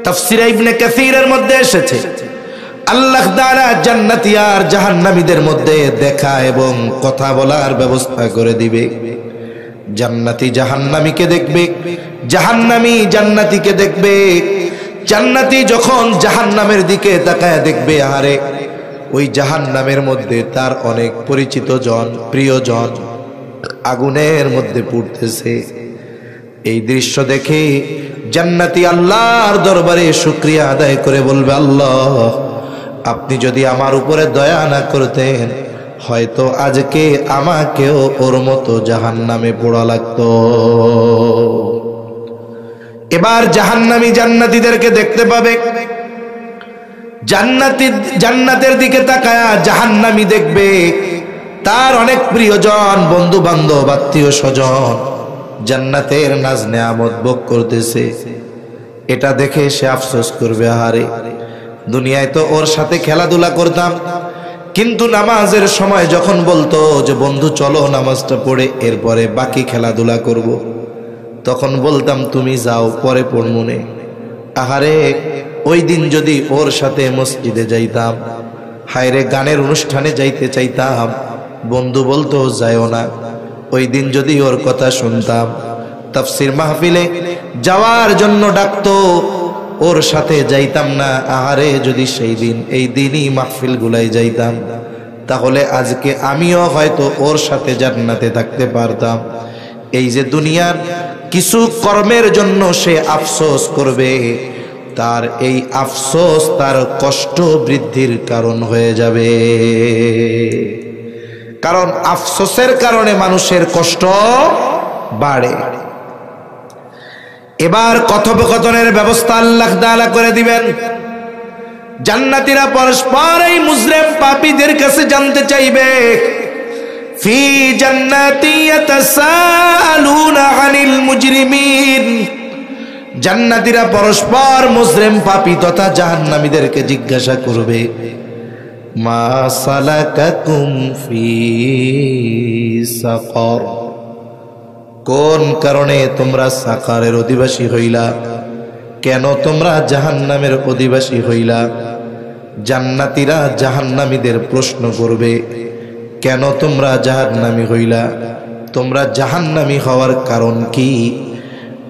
তাফসীর ইবনে কাসীরের মধ্যে এসেছে আল্লাহ তাআলা জান্নাতি আর জাহান্নামীদের মধ্যে দেখা এবং কথা বলার ব্যবস্থা করে দিবে। জান্নাতি জাহান্নামীকে দেখবে, জাহান্নামী জান্নাতীকে দেখবে। জান্নাতি যখন জাহান্নামের দিকে তাকায় দেখবে, আরে ওই জাহান্নামের মধ্যে তার অনেক পরিচিত জন, প্রিয়জন আগুনের মধ্যে পুড়তেছে। এই দৃশ্য দেখে জান্নাতি আল্লাহর দরবারে শুকরিয়া আদায় করে বলবে, আল্লাহ আপনি যদি আমার উপরে দয়া না করতেন হয়তো আজকে আমাকেও ওর মতো জাহান্নামে পোড়া লাগতো। এবার জাহান্নামী জান্নাতীদেরকে দেখতে পাবে। জান্নাতের দিকে তাকায়া জাহান্নামী দেখবে তার অনেক প্রিয়জন, বন্ধু বান্ধব, আত্মীয় স্বজন জান্নাতের নাজ নেয়ামত ভোগ করতেছে। এটা দেখে সে আফসোস করবে, আহারে দুনিয়ায় তো ওর সাথে খেলাধুলা করতাম, কিন্তু নামাজের সময় যখন বলতো যে বন্ধু চলো নামাজটা পড়ে এরপরে বাকি খেলাধুলা করব, তখন বলতাম তুমি যাও পরে পড়মনে। আহারে ওই দিন যদি ওর সাথে মসজিদে যাইতাম, হায়রে গানের অনুষ্ঠানে যাইতে চাইতাম, বন্ধু বলতো যাইও না। ওই দিন যদি ওর কথা শুনতাম, তাফসীর মাহফিলে যাওয়ার জন্য ডাকতো, ওর সাথে যাইতাম না। আহারে যদি সেই দিন এই দিনই মাহফিল গুলাই যাইতাম, তাহলে আজকে আমিও হয়তো ওর সাথে জান্নাতে থাকতে পারতাম। এই যে দুনিয়ার কিছু কর্মের জন্য সে আফসোস করবে, তার এই আফসোস তার কষ্ট বৃদ্ধির কারণ হয়ে যাবে। কারণ আফসোসের কারণে মানুষের কষ্ট বাড়ে। এবার কথোপকথনের ব্যবস্থা আল্লাহ তাআলা করে দিবেন। জান্নাতীরা পরস্পর এই মুজরিম পাপীদের কাছে জানতে চাইবে, ফি জান্নাতি ইয়াতাসাআলুনা আনিল মুজরিমিন। জান্নাতীরা পরস্পর মুজরিম পাপী তথা জাহান্নামীদেরকে জিজ্ঞাসা করবে, মা সালাকাকুম ফি সাকার, কোন কারণে তোমরা সাকারের অধিবাসী হইলা, কেন তোমরা জাহান্নামের অধিবাসী হইলা। জান্নাতীরা জাহান্নামীদের প্রশ্ন করবে, কেন তোমরা জাহান্নামী হইলা, তোমরা জাহান্নামী হওয়ার কারণ কি।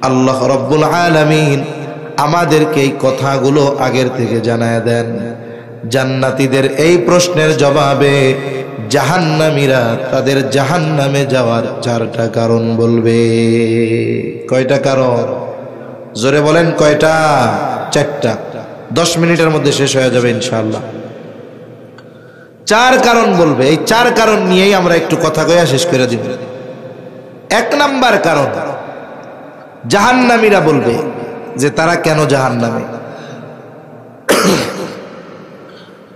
আল্লাহ রাব্বুল আলামিন আমাদেরকে এই কথাগুলো আগের থেকে জানায় দেন। জান্নাতীদের এই প্রশ্নের জবাবে জাহান্নামীরা তাদের জাহান্নামে যাওয়ার 4টা কারণ বলবে। কয়টা কারণ? জোরে বলেন কয়টা? 4টা। 10 মিনিটের মধ্যে শেষ হয়ে যাবে ইনশাআল্লাহ। 4 কারণ বলবে। এই 4 কারণ নিয়েই আমরা একটু কথা কইয়া শেষ করে দিব। 1 নাম্বার কারণ, জাহান্নামীরা বলবে যে তারা কেন জাহান্নামে।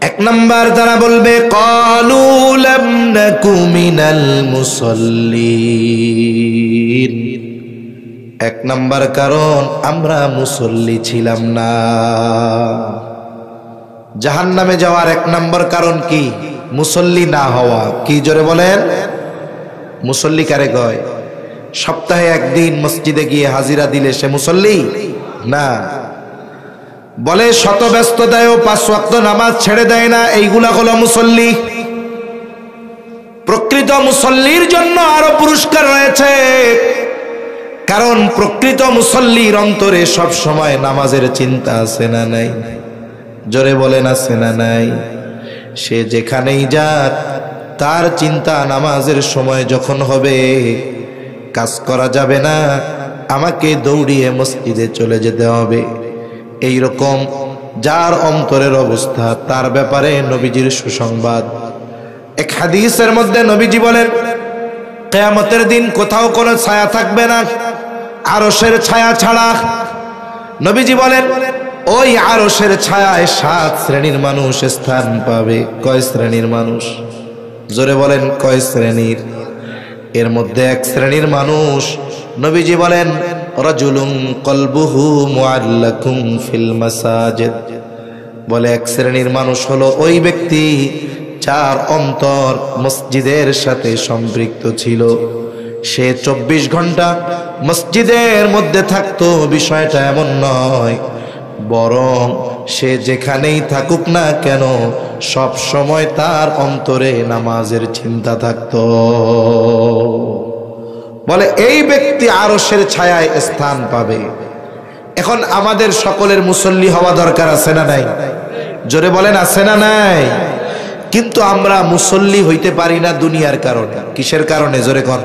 1 নাম্বার তারা বলবে, ক্বালু লাম নাকু মিনাল মুসাল্লিন। 1 নাম্বার কারণ, আমরা মুসল্লি ছিলাম না। জাহান্নামে যাওয়ার 1 নাম্বার কারণ কি? মুসল্লি না হওয়া। কি জোরে বলেন? মুসল্লি কারে কয়? সপ্তাহে 1 দিন মসজিদে গিয়ে হাজিরা দিলে সে মুসল্লি না। বলে শত ব্যস্ততায়ও 5 ওয়াক্ত নামাজ ছেড়ে দেয় না, এইগুলা হলো মুসল্লি। প্রকৃত মুসল্লির জন্য আরো পুরস্কার রয়েছে, কারণ প্রকৃত মুসল্লির অন্তরে সব সময় নামাজের চিন্তা আছে না নাই? জোরে বলেন আছে না নাই? সে যেখানেই যাক তার চিন্তা নামাজের সময় যখন হবে, কাজ করা যাবে না, আমাকে দৌড়িয়ে মসজিদে চলে যেতে হবে। এই রকম যার অন্তরের অবস্থা, তার ব্যাপারে নবীজির সুসংবাদ। এক হাদিসের মধ্যে নবীজি বলেন, কিয়ামতের দিন কোথাও কোনো ছায়া থাকবে না আরশের ছায়া ছাড়া। নবীজি বলেন, ওই আরশের ছায়ায় 7 শ্রেণীর মানুষ স্থান পাবে। কয় শ্রেণীর মানুষ? জোরে বলেন কয় শ্রেণীর? এর মধ্যে 1 শ্রেণীর মানুষ নবীজি বলেন, রাজুলুন কলবুহু মুআল্লাকুম ফিল মাসাজিদ। বলে 1 শ্রেণীর মানুষ হলো ওই ব্যক্তি যার অন্তর মসজিদের সাথে সম্পৃক্ত ছিল। সে 24 ঘন্টা মসজিদের মধ্যে থাকতো। বিষয়টা এমন নয় বরং সে যেখানেই থাকুক না কেন সব সময় তার অন্তরে নামাজের চিন্তা থাকতো। বলে এই ব্যক্তি আরশের ছায়ায় স্থান পাবে। এখন আমাদের সকলের মুসল্লি হওয়া দরকার আছে না নাই? জোরে বলেন আছে না নাই? কিন্তু আমরা মুসল্লি হইতে পারি না দুনিয়ার কারণে। কিসের কারণে? জোরে কর।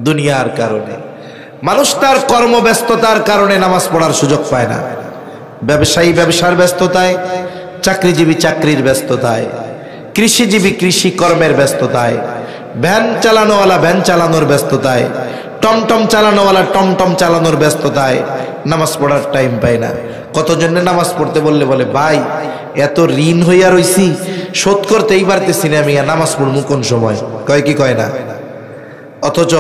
দুনিয়ার কারণে। মানুষ তার কর্মব্যস্ততার কারণে নামাজ পড়ার সুযোগ পায় না। ব্যবসায়ী ব্যবসার ব্যস্ততায়, চাকরিজীবী চাকরির ব্যস্ততায়, কৃষিজীবী কৃষি কর্মের ব্যস্ততায়, ভ্যান চালানোওয়ালা ভ্যান চালানোর ব্যস্ততায়, টমটম চালানোওয়ালা টমটম চালানোর ব্যস্ততায় নামাজ পড়ার টাইম পায় না। কতজনে নামাজ পড়তে বললে বলে ভাই এত ঋণ হইয়া রইছি শোধ করতেই পারতেছি না, আমি নামাজ পড়বো কোন সময়? কয় কি কয় না? অথচ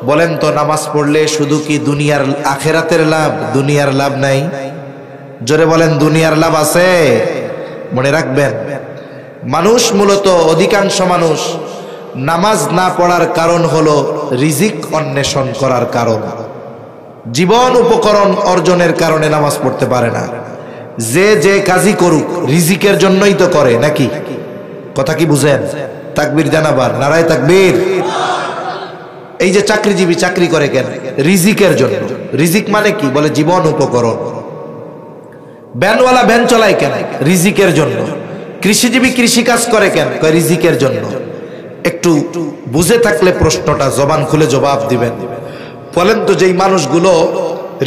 বলেন তো নামাজ পড়লে শুধু কি দুনিয়ার আখেরাতের লাভ? দুনিয়ার লাভ নাই? জোরে বলেন দুনিয়ার লাভ আছে? মনে রাখবেন, মানুষ মূলত অধিকাংশ মানুষ নামাজ না পড়ার কারণ হলো রিজিক অন্বেষণ করার কারণ। জীবন উপকরণ অর্জনের কারণে নামাজ পড়তে পারে না। যে যে কাজই করুক রিজিকের জন্যই তো করে, নাকি? কথা কি বুঝেন? তাকবীর জানাবার, নারায়ে তাকবীর। এই যে চাকরিজীবী চাকরি করে কেন? রিজিকের জন্য। রিজিক মানে কি? বলে জীবন উপকরণ। ভ্যানওয়ালা ভ্যান চলায় কেন? রিজিকের জন্য। কৃষিজীবী কৃষি কাজ করে কেন? রিজিকের জন্য। একটু বুঝে থাকলে প্রশ্নটা জবান খুলে জবাব দিবেন। বলেন তো যেই মানুষগুলো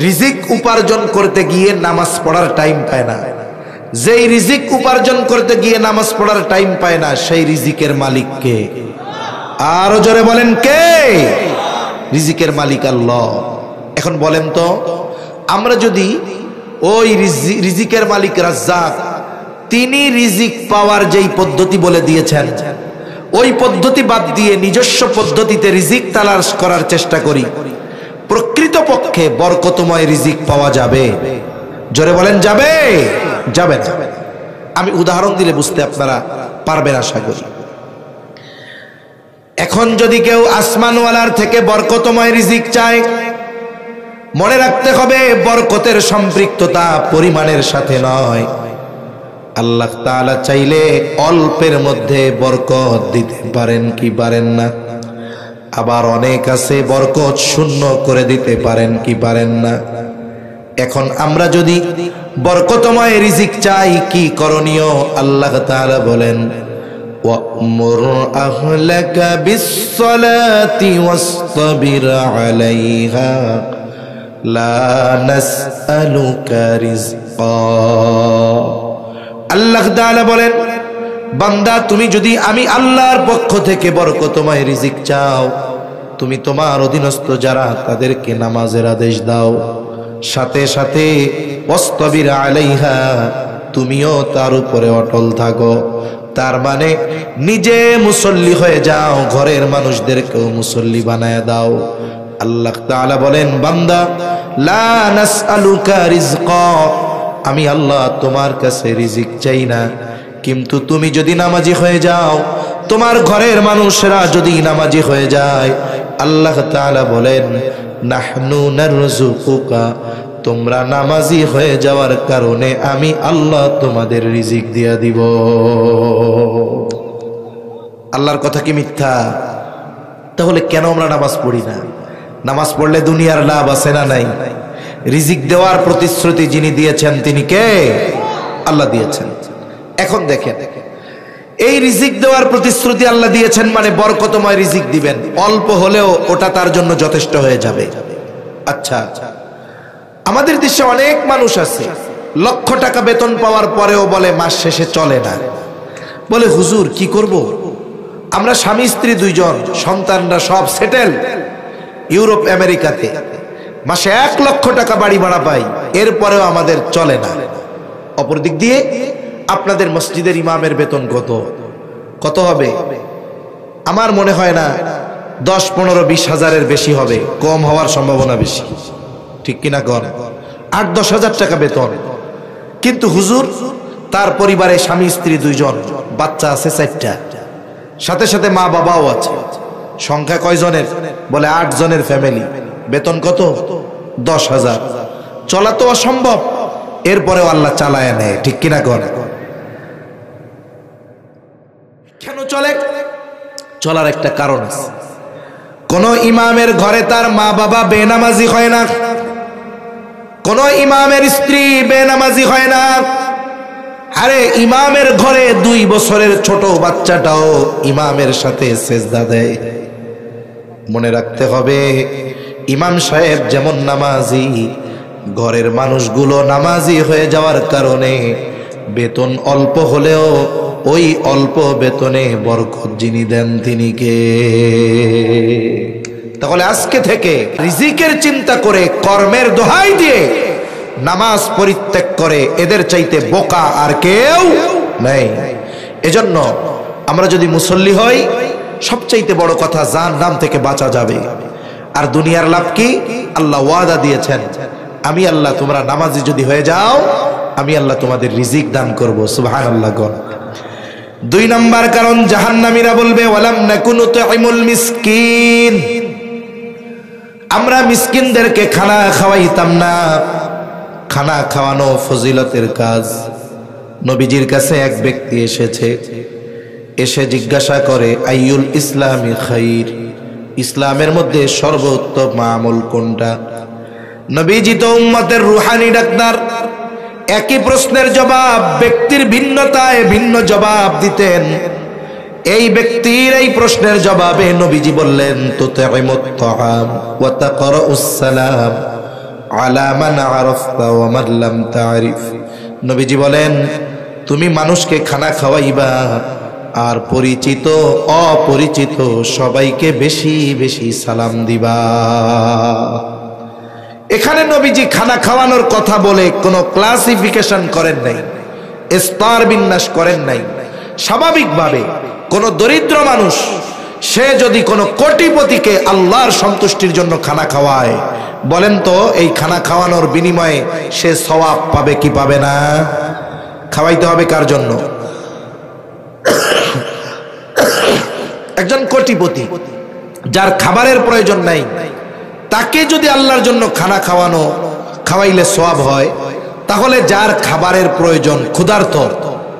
রিজিক উপার্জন করতে গিয়ে নামাজ পড়ার টাইম পায় না, যেই রিজিক উপার্জন করতে গিয়ে নামাজ পড়ার টাইম পায় না, সেই রিজিকের মালিক কে? আরো জোরে বলেন কে? রিজিকের মালিক আল্লাহ। এখন বলেন তো আমরা যদি ওই রিজিকের মালিক রাজ্জাক, তিনি রিজিক পাওয়ার যেই পদ্ধতি বলে দিয়েছেন ওই পদ্ধতি বাদ দিয়ে নিজস্ব পদ্ধতিতে রিজিক তালাশ করার চেষ্টা করি, প্রকৃতপক্ষে বরকতময় রিজিক পাওয়া যাবে? জোরে বলেন যাবে? যাবে না। আমি উদাহরণ দিলে বুঝতে আপনারা পারবেন আশা করি। এখন যদি কেউ আসমানওয়ালার থেকে বরকতময় রিজিক চায়, মনে রাখতে হবে বরকতের সম্পৃক্ততা পরিমাণের সাথে নয়। আল্লাহ তাআলা চাইলে অল্পের মধ্যে বরকত দিতে পারেন কি পারেন না? আবার অনেক আছে বরকত শূন্য করে দিতে পারেন কি পারেন না? এখন আমরা যদি বরকতময় রিজিক চাই কি করণীয়? আল্লাহ তাআলা বলেন ওয়া'মুর আহলাকা বিস-সালাতি ওয়াসতাবির আলাইহা লা নাসআলুকা রিজকা। আল্লাহ তাআলা বলেন বান্দা তুমি যদি আমি আল্লাহর পক্ষ থেকে বরকতময় রিজিক চাও, তুমি তোমার অধীনস্থ যারা তাদেরকে নামাজের আদেশ দাও, সাথে সাথে ওয়াসতাবির আলাইহা, তুমিও তার উপরে অটল থাকো। তার মানে নিজে মুসল্লি হয়ে যাও, ঘরের মানুষদেরকেও মুসল্লি বানায় দাও। আল্লাহ তাআলা বলেন বান্দা লা নাসআলুকা রিজকা, আমি আল্লাহ তোমার কাছে রিজিক চাই না, কিন্তু তুমি যদি নামাজি হয়ে যাও, তোমার ঘরের মানুষরা যদি নামাজি হয়ে যায়, আল্লাহ তাআলা বলেন নাহনু নারযুকুকা, তোমরা নামাজি হয়ে যাওয়ার কারণে আমি আল্লাহ তোমাদের রিজিক দিয়া দিব। আল্লাহর কথা কি মিথ্যা? তাহলে কেন আমরা নামাজ পড়ি না? নামাজ পড়লে দুনিয়ার লাভ আছে না নাই? রিজিক দেওয়ার প্রতিশ্রুতি যিনি দিয়েছেন তিনি কে? আল্লাহ দিয়েছেন। এখন দেখেন এই রিজিক দেওয়ার প্রতিশ্রুতি আল্লাহ দিয়েছেন মানে বরকতময় রিজিক দিবেন, অল্প হলেও ওটা তার জন্য যথেষ্ট হয়ে যাবে। আচ্ছা, আমাদের দেশে অনেক মানুষ আছে লক্ষ টাকা বেতন পাওয়ার পরেও বলে মাস শেষে চলে না। বলে হুজুর কি করব, আমরা স্বামী স্ত্রী দুইজন, সন্তানরা সব সেটেল ইউরোপ আমেরিকাতে, মাসে 1 লক্ষ টাকা বাড়ি ভাড়া পাই, এরপরেও আমাদের চলে না। অপর দিক দিয়ে আপনাদের মসজিদের ইমামের বেতন কত কত হবে? আমার মনে হয় না 10, 15, 20 হাজারের বেশি হবে, কম হওয়ার সম্ভাবনা বেশি, ঠিক কিনা কর? 8-10 হাজার টাকা বেতন। কিন্তু হুজুর তার পরিবারে স্বামী স্ত্রী দুইজন, বাচ্চা আছে 4টা, সাথে সাথে মা বাবাও আছে। সংখ্যা কয়জনের? বলে 8 জনের ফ্যামিলি। বেতন কত? 10,000। চলা তো অসম্ভব, এরপরেও আল্লাহ চালায় নেয়, ঠিক কিনা কর? কেন চলে? চলার একটা কারণ আছে। কোন ইমামের ঘরে তার মা বাবা বেনামাজি হয় না, কোন ইমামের স্ত্রী বেনামাজি হয় না। আরে ইমামের ঘরে 2 বছরের ছোট বাচ্চাটাও ইমামের সাথে সেজদা দেয়। মনে রাখতে হবে, ইমাম সাহেব যেমন নামাজি, ঘরের মানুষগুলো নামাজি হয়ে যাওয়ার কারণে বেতন অল্প হলেও ওই অল্প বেতনে বরকত যিনি দেন তিনি কে? তাহলে আজকে থেকে রিজিকের চিন্তা করে, কর্মের দোহাই দিয়ে নামাজ পরিত্যাগ করে এদের চাইতে বোকা আর কেউ নেই। এজন্য আমরা যদি মুসল্লি হই, সবচাইতে বড় কথা জাহান্নাম থেকে বাঁচা যাবে। আর দুনিয়ার লাভ কি? আল্লাহ ওয়াদা দিয়েছেন, আমি আল্লাহ তোমরা নামাজি যদি হয়ে যাও, আমি আল্লাহ তোমাদের রিজিক দান করব। সুবহানাল্লাহ। 2 নম্বর কারণ, জাহান্নামীরা বলবে ওয়ালাম নাকুনু তুইমুল মিসকিন, আমরা মিসকিনদেরকে খানা খাওয়াইতাম না। খানা খাওয়ানো ফজিলতের কাজ। নবীজির কাছে এক ব্যক্তি এসেছে, এসে জিজ্ঞাসা করে আইয়ুল ইসলামি খাইর, ইসলামের মধ্যে সর্বোত্তম আমল কোনটা? নবীজি তো উম্মতের রুহানি ডাক্তার, একই প্রশ্নের জবাব ব্যক্তির ভিন্নতায় ভিন্ন জবাব দিতেন। এই ব্যক্তির এই প্রশ্নের জবাবে নবীজি বললেন তুতঈমুত তাআম ওয়া তাকরাউস সালাম আলা মান আরাফতা ওয়া মান লাম তা'রিফ। নবীজি বলেন, তুমি মানুষকে খানা খাওয়াইবা আর পরিচিত অপরিচিত সবাইকে বেশি বেশি সালাম দিবা। এখানে নবীজি খানা খাওয়ানোর কথা বলে কোনো ক্লাসিফিকেশন করেন নাই, স্তর বিন্যাস করেন নাই। স্বাভাবিকভাবে কোন দরিদ্র মানুষ সে যদি কোনো কোটিপতিকে আল্লাহর সন্তুষ্টির জন্য খানা খাওয়ায়, বলেন তো এই খানা খাওয়ানোর বিনিময়ে সে সওয়াব পাবে কি পাবে না? খাওয়াইতে হবে কার জন্য? একজন কোটিপতি যার খাবারের প্রয়োজন নাই, তাকে যদি আল্লাহর জন্য খানা খাওয়াইলে সওয়াব হয়, তাহলে যার খাবারের প্রয়োজন, ক্ষুধার্ত,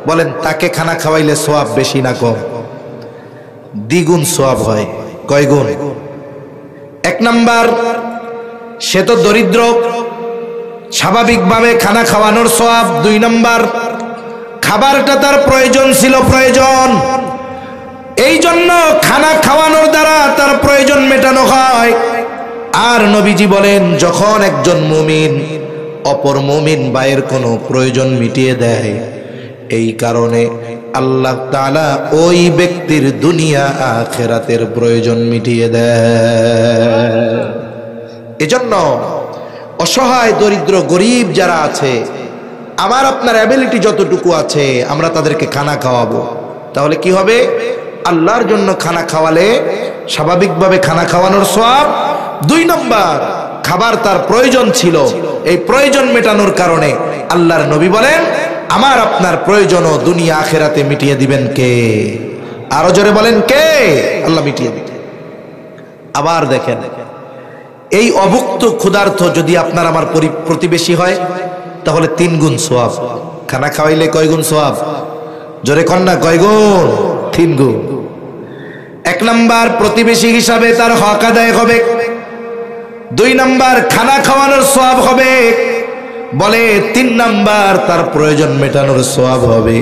বলেন তাকে খানা খাওয়াইলে সওয়াব বেশি না কম? দ্বিগুণ সওয়াব হয়। কয় গুণ? 1 নাম্বার, সে তো দরিদ্র, স্বাভাবিকভাবে খানা খাওয়ানোর সওয়াব। 2 নাম্বার, খাবারটা তার প্রয়োজন ছিল, প্রয়োজন, এই জন্য খানা খাওয়ানোর দ্বারা তার প্রয়োজন মেটানো হয়। আর নবীজি বলেন, যখন একজন মুমিন অপর মুমিন ভাইয়ের কোনো প্রয়োজন মিটিয়ে দেয়, এই কারণে আল্লাহ তাআলা ওই ব্যক্তির দুনিয়া আখিরাতের প্রয়োজন মিটিয়ে দেয়। এজন্য অসহায় দরিদ্র গরিব যারা আছে, আমার আপনার অ্যাবিলিটি যতটুকু আছে আমরা তাদেরকে খানা খাওয়াবো। তাহলে কি হবে? আল্লাহর জন্য খানা খাওয়ালে স্বাভাবিকভাবে খানা খাওয়ানোর সওয়াব। 2 নম্বর, খাবার তার প্রয়োজন ছিল, এই প্রয়োজন মেটানোর কারণে আল্লাহর নবী বলেন আমার আপনার প্রয়োজনও দুনিয়া আখিরাতে মিটিয়ে দিবেন কে? আরো জোরে বলেন কে? আল্লাহ মিটিয়ে দিবেন। আবার দেখেন, এই অভুক্ত ক্ষুধার্ত যদি আপনার আমার প্রতিবেশী হয়, তাহলে 3 গুণ সওয়াব। খানা খাওয়াইলে কয় গুণ সওয়াব? জোরে কন না, কয় গুণ? 3 গুণ। 1 নাম্বার, প্রতিবেশী হিসাবে তার হক আদায় হবে। 2 নাম্বার, খানা খাওয়ানোর সওয়াব হবে। বলে 3 নাম্বার, তার প্রয়োজন মেটানোর সওয়াব হবে।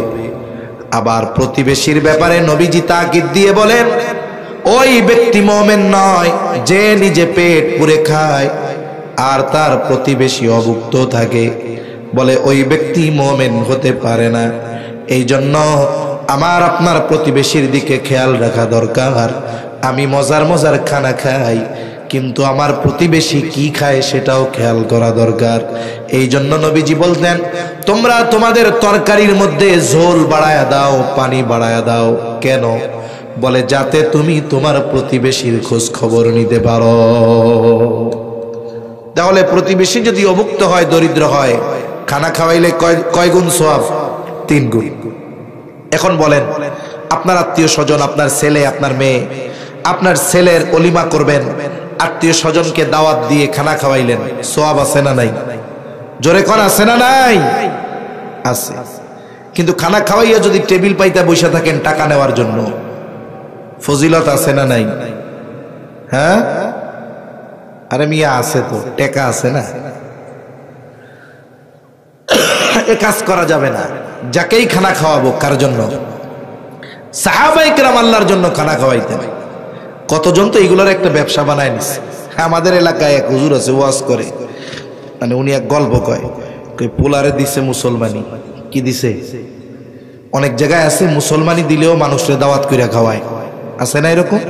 আবার প্রতিবেশীর ব্যাপারে নবীজি তাকিদ দিয়ে বলেন, ওই ব্যক্তি মুমিন নয় যে নিজে পেট পুরে খায় আর তার প্রতিবেশী অভুক্ত থাকে। বলে ওই ব্যক্তি মুমিন হতে পারে না। এই জন্য আমার আপনার প্রতিবেশীর দিকে খেয়াল রাখা দরকার। আমি মজার মজার খানা খাই, কিন্তু আমার প্রতিবেশী কি খায় সেটাও খেয়াল করা দরকার। এই জন্য নবীজি বলতেন, তোমরা তোমাদের তরকারির মধ্যে ঝোল বাড়ায়া দাও, পানি বাড়ায়া দাও। কেন? বলে যাতে তুমি তোমার প্রতিবেশীর খোঁজ খবর নিতে পারো। তাহলে প্রতিবেশী যদি অভুক্ত হয়, দরিদ্র হয়, খানা খাওয়াইলে কয় গুণ সওয়াব? 3 গুণ। এখন বলেন, আপনার আত্মীয় স্বজন, আপনার ছেলে, আপনার মেয়ে, আপনার ছেলের ওলিমা করবেন, আত্মীয় স্বজনকে দাওয়াত দিয়ে খানা খাওয়াইলেন, সওয়াব আছে না নাই? জোরে কোন আছে না নাই? আছে। কিন্তু খানা খাওয়াইয়া যদি টেবিল পাইতে বসে থাকেন টাকা নেওয়ার জন্য, ফজিলত আছে না নাই? হ্যাঁ, আরে মিয়া আছে তো, টাকা আছে না, এ কাজ করা যাবে না। যাকেই খানা খাওয়াবো কার জন্য? সাহাবায়ে কেরাম আল্লাহর জন্য খানা খাওয়াইতেন। কতজন তো এগুলোর একটা ব্যবসা বানায় নিছে। আমাদের এলাকায় এক হুজুর আছে, ওয়াজ করে, মানে উনি এক গল্প কয়, পোলারে দিছে মুসলমানি। কি দিছে? অনেক জায়গায় আছে মুসলমানি দিলেও মানুষের দাওয়াত কইরা খাওয়ায়, আছে না এরকম?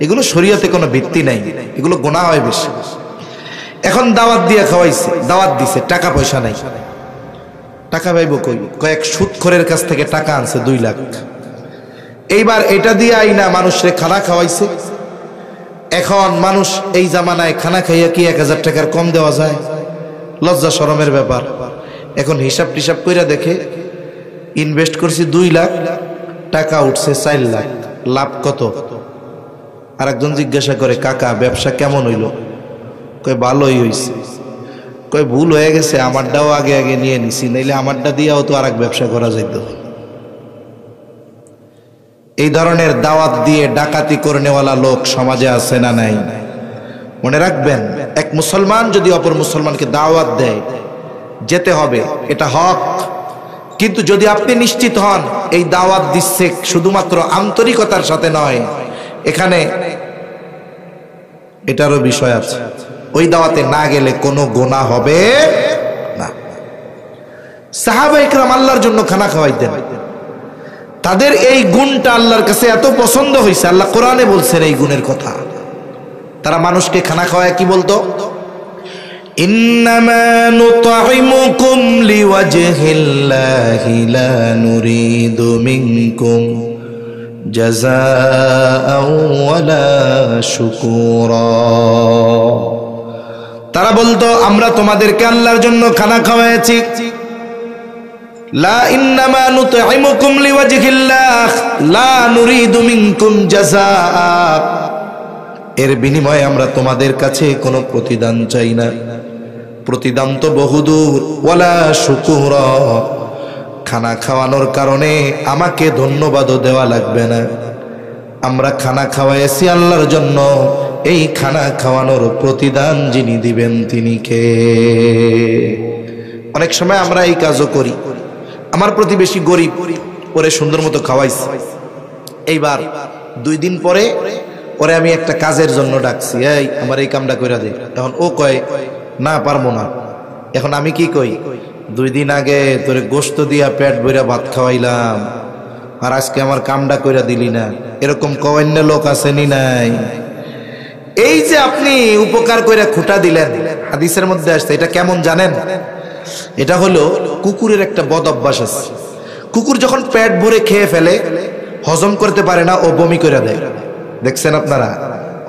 এগুলো শরীয়তে কোনো ভিত্তি নাই, এগুলো গুনাহ হয় বেশি। এখন দাওয়াত দিয়ে খাওয়াইছে, দাওয়াত দিছে, টাকা পয়সা নাই। টাকা পাইব কই? কয়েক সুদখোরের কাছ থেকে টাকা আনছে 2 লাখ। এইবার এটা দিয়ে আইনা মানুষরে খানা খাওয়াইছে। এখন মানুষ এই জামানায় খানা খাইয়া কি 1000 টাকার কম দেওয়া যায়? লজ্জা শরমের ব্যাপার। এখন হিসাব টিসাব কইরা দেখে ইনভেস্ট করছি 2 লাখ, টাকা উঠছে 4 লাখ, লাভ কত? আরেকজন জিজ্ঞাসা করে, কাকা ব্যবসা কেমন হইল? কই ভালোই হইছে। কই ভুল হয়ে গেছে, আমারটাও আগে আগে নিয়ে নিছি, নাইলে আমারটা দিয়েও তো আরেক ব্যবসা করা যাইত। এই ধরনের দাওয়াত দিয়ে ডাকাতি করে নেওয়ালা লোক সমাজে আছে না নাই? মনে রাখবেন, এক মুসলমান যদি অপর মুসলমানকে দাওয়াত দেয়, যেতে হবে, এটা হক। কিন্তু যদি আপনি নিশ্চিত হন এই দাওয়াত দিচ্ছে শুধুমাত্র আন্তরিকতার সাথে নয়, এখানে এটারও বিষয় আছে, ওই দাওয়াতে না গেলে কোনো গুনাহ হবে না। সাহাবায়ে কেরাম আল্লাহর জন্য খানা খাওয়াইতেন। তাদের এই গুণটা আল্লাহর কাছে এত পছন্দ হয়েছে, আল্লাহ কোরআনে বলছেন এই গুণের কথা। তারা মানুষকে খানা খাওয়ায় কি বলতো? ইন্নামা নুতঈমুকুম লিওয়াজহিল্লাহি লা নুরিদু মিনকুম জাযাআও ওয়ালা শুকুরা। তারা বলতো আমরা তোমাদেরকে আল্লাহর জন্য খানা খাওয়াইছি। লা ইন্নামা নুতঈমুকুম লিওয়াজহিল্লাহ লা নুরিদু মিনকুম জাযাআ, এর বিনিময়ে আমরা তোমাদের কাছে কোনো প্রতিদান চাই না। প্রতিদান তো বহুদূর। ওয়ালা শুকুরা, খানা খাওয়ানোর কারণে আমাকে ধন্যবাদও দেওয়া লাগবে না। আমরা খানা খাওয়াইছি আল্লাহর জন্য, এই খানা খাওয়ানোর প্রতিদান যিনি দিবেন তিনি কে? অনেক সময় আমরা এই কাজও করি। আমার প্রতিবেশী গরিব, ওরে সুন্দর মতো খাওয়াইছি। এইবার 2 দিন পরে ওরে আমি একটা কাজের জন্য ডাকছি, এই আমার এই কামটা কইরা দে। এখন ও কয় না, পারবো না। এখন আমি কি কই? 2 দিন আগে তোরে গোশত দিয়া পেট ভইরা ভাত খাওয়াইলাম, আর আজকে আমার কামটা কইরা দিলি না। এরকম কওয়ান্য লোক আসেনি নাই? এই যে আপনি উপকার কইরা খুঁটা দিলেন, হাদিসের মধ্যে আসছে, এটা কেমন জানেন? এটা হলো কুকুরের একটা বদ অভ্যাস আছে। কুকুর যখন পেট ভরে খেয়ে ফেলে, হজম করতে পারে না, ও বমি করে দেয়। দেখছেন আপনারা?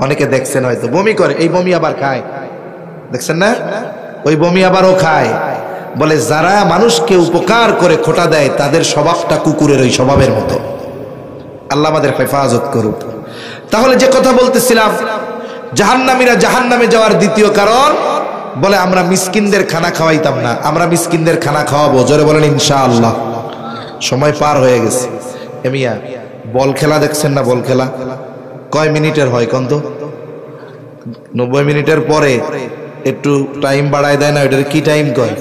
অনেকে দেখছেন হয়তো, বমি করে, এই বমি আবার খায়। দেখছেন না? ওই বমি আবার ও খায়। বলে যারা মানুষকে উপকার করে খোটা দেয় তাদের স্বভাবটা কুকুরের ওই স্বভাবের মতো। আল্লাহ আমাদের হেফাজত করুক। তাহলে যে কথা বলতেছিলাম, জাহান্নামীরা জাহান্নামে যাওয়ার দ্বিতীয় কারণ, বলে আমরা মিসকিনদের খানা খাওয়াইতাম না, আমরা মিসকিনদের খানা খাওয়াবো। জোরে বলেন ইনশাআল্লাহ। সময় পার হয়ে গেছে। এমিয়া বল খেলা দেখছেন না? বল খেলা কয় মিনিটের হয় কোন তো? 90 মিনিটের পরে একটু টাইম বাড়ায় দেয় না, ওইটার কি টাইম কয়?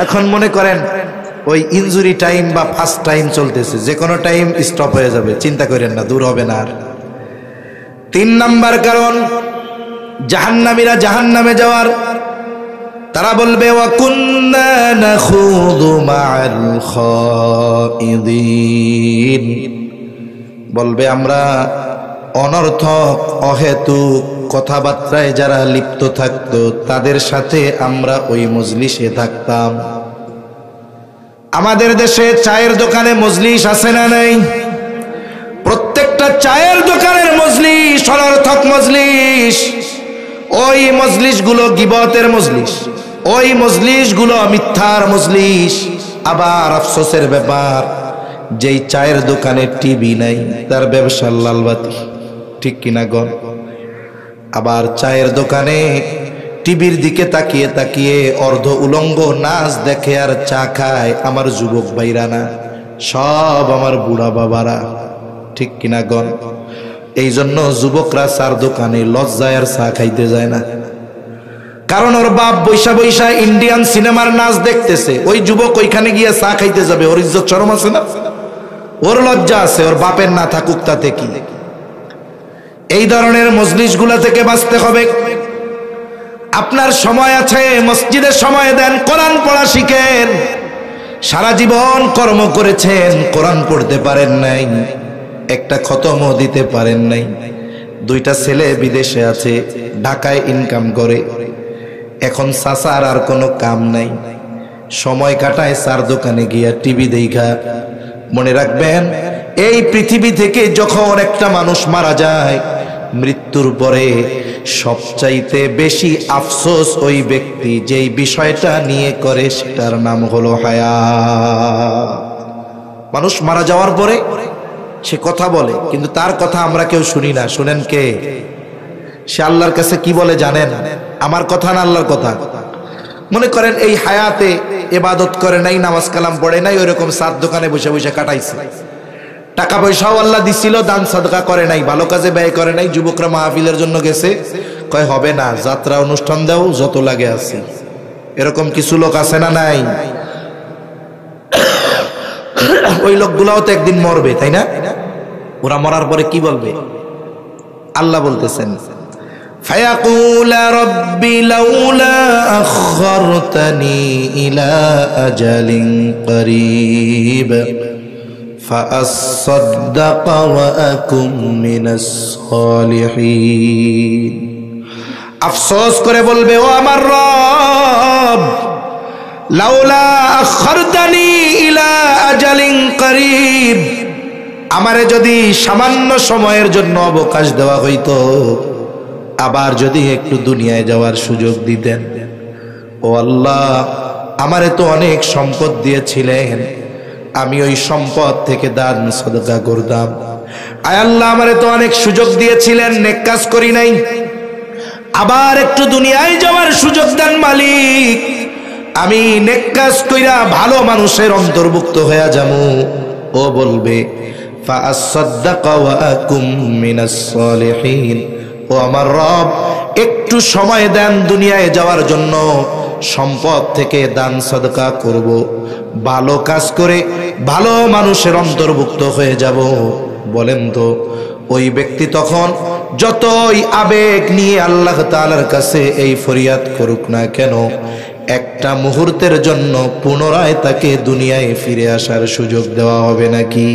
এখন মনে করেন ওই ইনজুরি টাইম বা ফার্স্ট টাইম চলতেছে, যে কোনো টাইম স্টপ হয়ে যাবে, চিন্তা করেন না, দূর হবে না আর। 3 নাম্বার কারণ জাহান্নামীরা জাহান্নামে যাওয়ার, তারা বলবে ওয়া কুন্না নাখুযু মা'আল খাইদিন, বলবে আমরা অনর্থক অহেতুক কথাবার্তায় যারা লিপ্ত থাকতো তাদের সাথে আমরা ওই মজলিসে থাকতাম। আমাদের দেশে চায়ের দোকানে মজলিস আছে না নাই? প্রত্যেকটা চায়ের দোকানের মজলিস অনর্থক মজলিস। ওই মজলিসগুলো গীবতের মজলিস, ওই মজলিসগুলো মিথ্যার মজলিস। আবার আফসোসের ব্যাপার, যেই চায়ের দোকানে টিভি নাই তার ব্যবসার লালবাতি, ঠিক কিনা গণ? আবার চায়ের দোকানে টিভির দিকে তাকিয়ে তাকিয়ে অর্ধ উলঙ্গ নাচ দেখে আর চা খায় আমার যুবক ভাইরা না, সব আমার বুড়া বাবারা। ঠিক কিনা গণ? এই জন্য যুবকরা চার দোকানে লজ্জায় আর চা খাইতে যায় না, কারণ ওর বাপ বৈশা বৈশা ইন্ডিয়ান সিনেমার নাচ দেখতেছে। ওই যুবক ওইখানে গিয়ে চা খাইতে যাবে, ওর ইজ্জত শরম আছে না? ওর লজ্জা আছে, ওর বাপের না থাকুক তাতে কি? এই ধরনের মজলিসগুলা থেকে বাঁচতে হবে। আপনার সময় আছে, মসজিদে সময় দেন, কোরআন পড়া শিখেন। সারা জীবন কর্ম করেছেন, কোরআন পড়তে পারেন নাই, একটা খতমও দিতে পারেন নাই। দুইটা ছেলে বিদেশে আছে, ঢাকায় ইনকাম করে। এখন চাচার আর কোনো কাম নাই, সময় কাটায় চার দোকানে গিয়া টিভি দেখা। মনে রাখবেন, এই পৃথিবী থেকে যখন একটা মানুষ মারা যায়, মৃত্যুর পরে সবচাইতে বেশি আফসোস ওই ব্যক্তি যেই বিষয়টা নিয়ে করে, সেটার নাম হলো হায়াত। মানুষ মারা যাওয়ার পরে সে কথা বলে, কিন্তু তার কথা আমরা কেউ শুনি না। শুনেন কে? সে আল্লাহর কাছে কি বলে জানেন? আমার কথা না আল্লাহর কথা। মনে করেন এই হায়াতে ইবাদত করে নাই, নামাজ কালাম পড়ে নাই, ওইরকম সাত দোকানে বসে বসে কাটাইছে। টাকা পয়সাও আল্লাহ দিছিল, দান সাদকা করে নাই, ভালো কাজে ব্যয় করে নাই। যুবকরা মাহফিলের জন্য গেছে, কয় হবে না, যাত্রা অনুষ্ঠান দাও, যত লাগে আছে। এরকম কিছু লোক আছে না নাই? ওই লোকগুলাও তো একদিন মরবে, তাই না? ওরা মরার পরে কি বলবে? আল্লাহ বলতেছেন, فيقول رب لولا أخرتني إلى أجل قريب فأصدق وأكن من الصالحين। আফসোস করে বলবে, ও আমার রব, লাউলা আখরতানি ইলা আজালিন করিব, আমারে যদি সামান্য সময়ের জন্য অবকাশ দেওয়া হইতো, আবার যদি একটু দুনিয়ায় যাওয়ার সুযোগ দিতেন। ও আল্লাহ, আমারে তো অনেক সম্পদ দিয়েছিলেন, আমি ওই সম্পদ থেকে দান সদকা করতাম। আয় আল্লাহ, আমারে তো অনেক সুযোগ দিয়েছিলেন, নেক কাজ করি নাই, আবার একটু দুনিয়ায় যাওয়ার সুযোগ দেন মালিক, আমি নেক কাজ কইরা ভালো মানুষের অন্তর্ভুক্ত হয়ে যাবো। ও বলবে, ফাআসাদদাকা ওয়া আকুম মিনাস সালিহিন, ও আমার রব, একটু সময় দেন দুনিয়ায় যাওয়ার জন্য, সম্পদ থেকে দান সাদকা করব, ভালো কাজ করে ভালো মানুষের অন্তর্ভুক্ত হয়ে যাব। বলেন তো ওই ব্যক্তি তখন যতই আবেগ নিয়ে আল্লাহ তাআলার কাছে এই ফরিয়াদ করুক না কেন, একটা মুহূর্তের জন্য পুনরায় তাকে দুনিয়ায় ফিরে আসার সুযোগ দেওয়া হবে নাকি?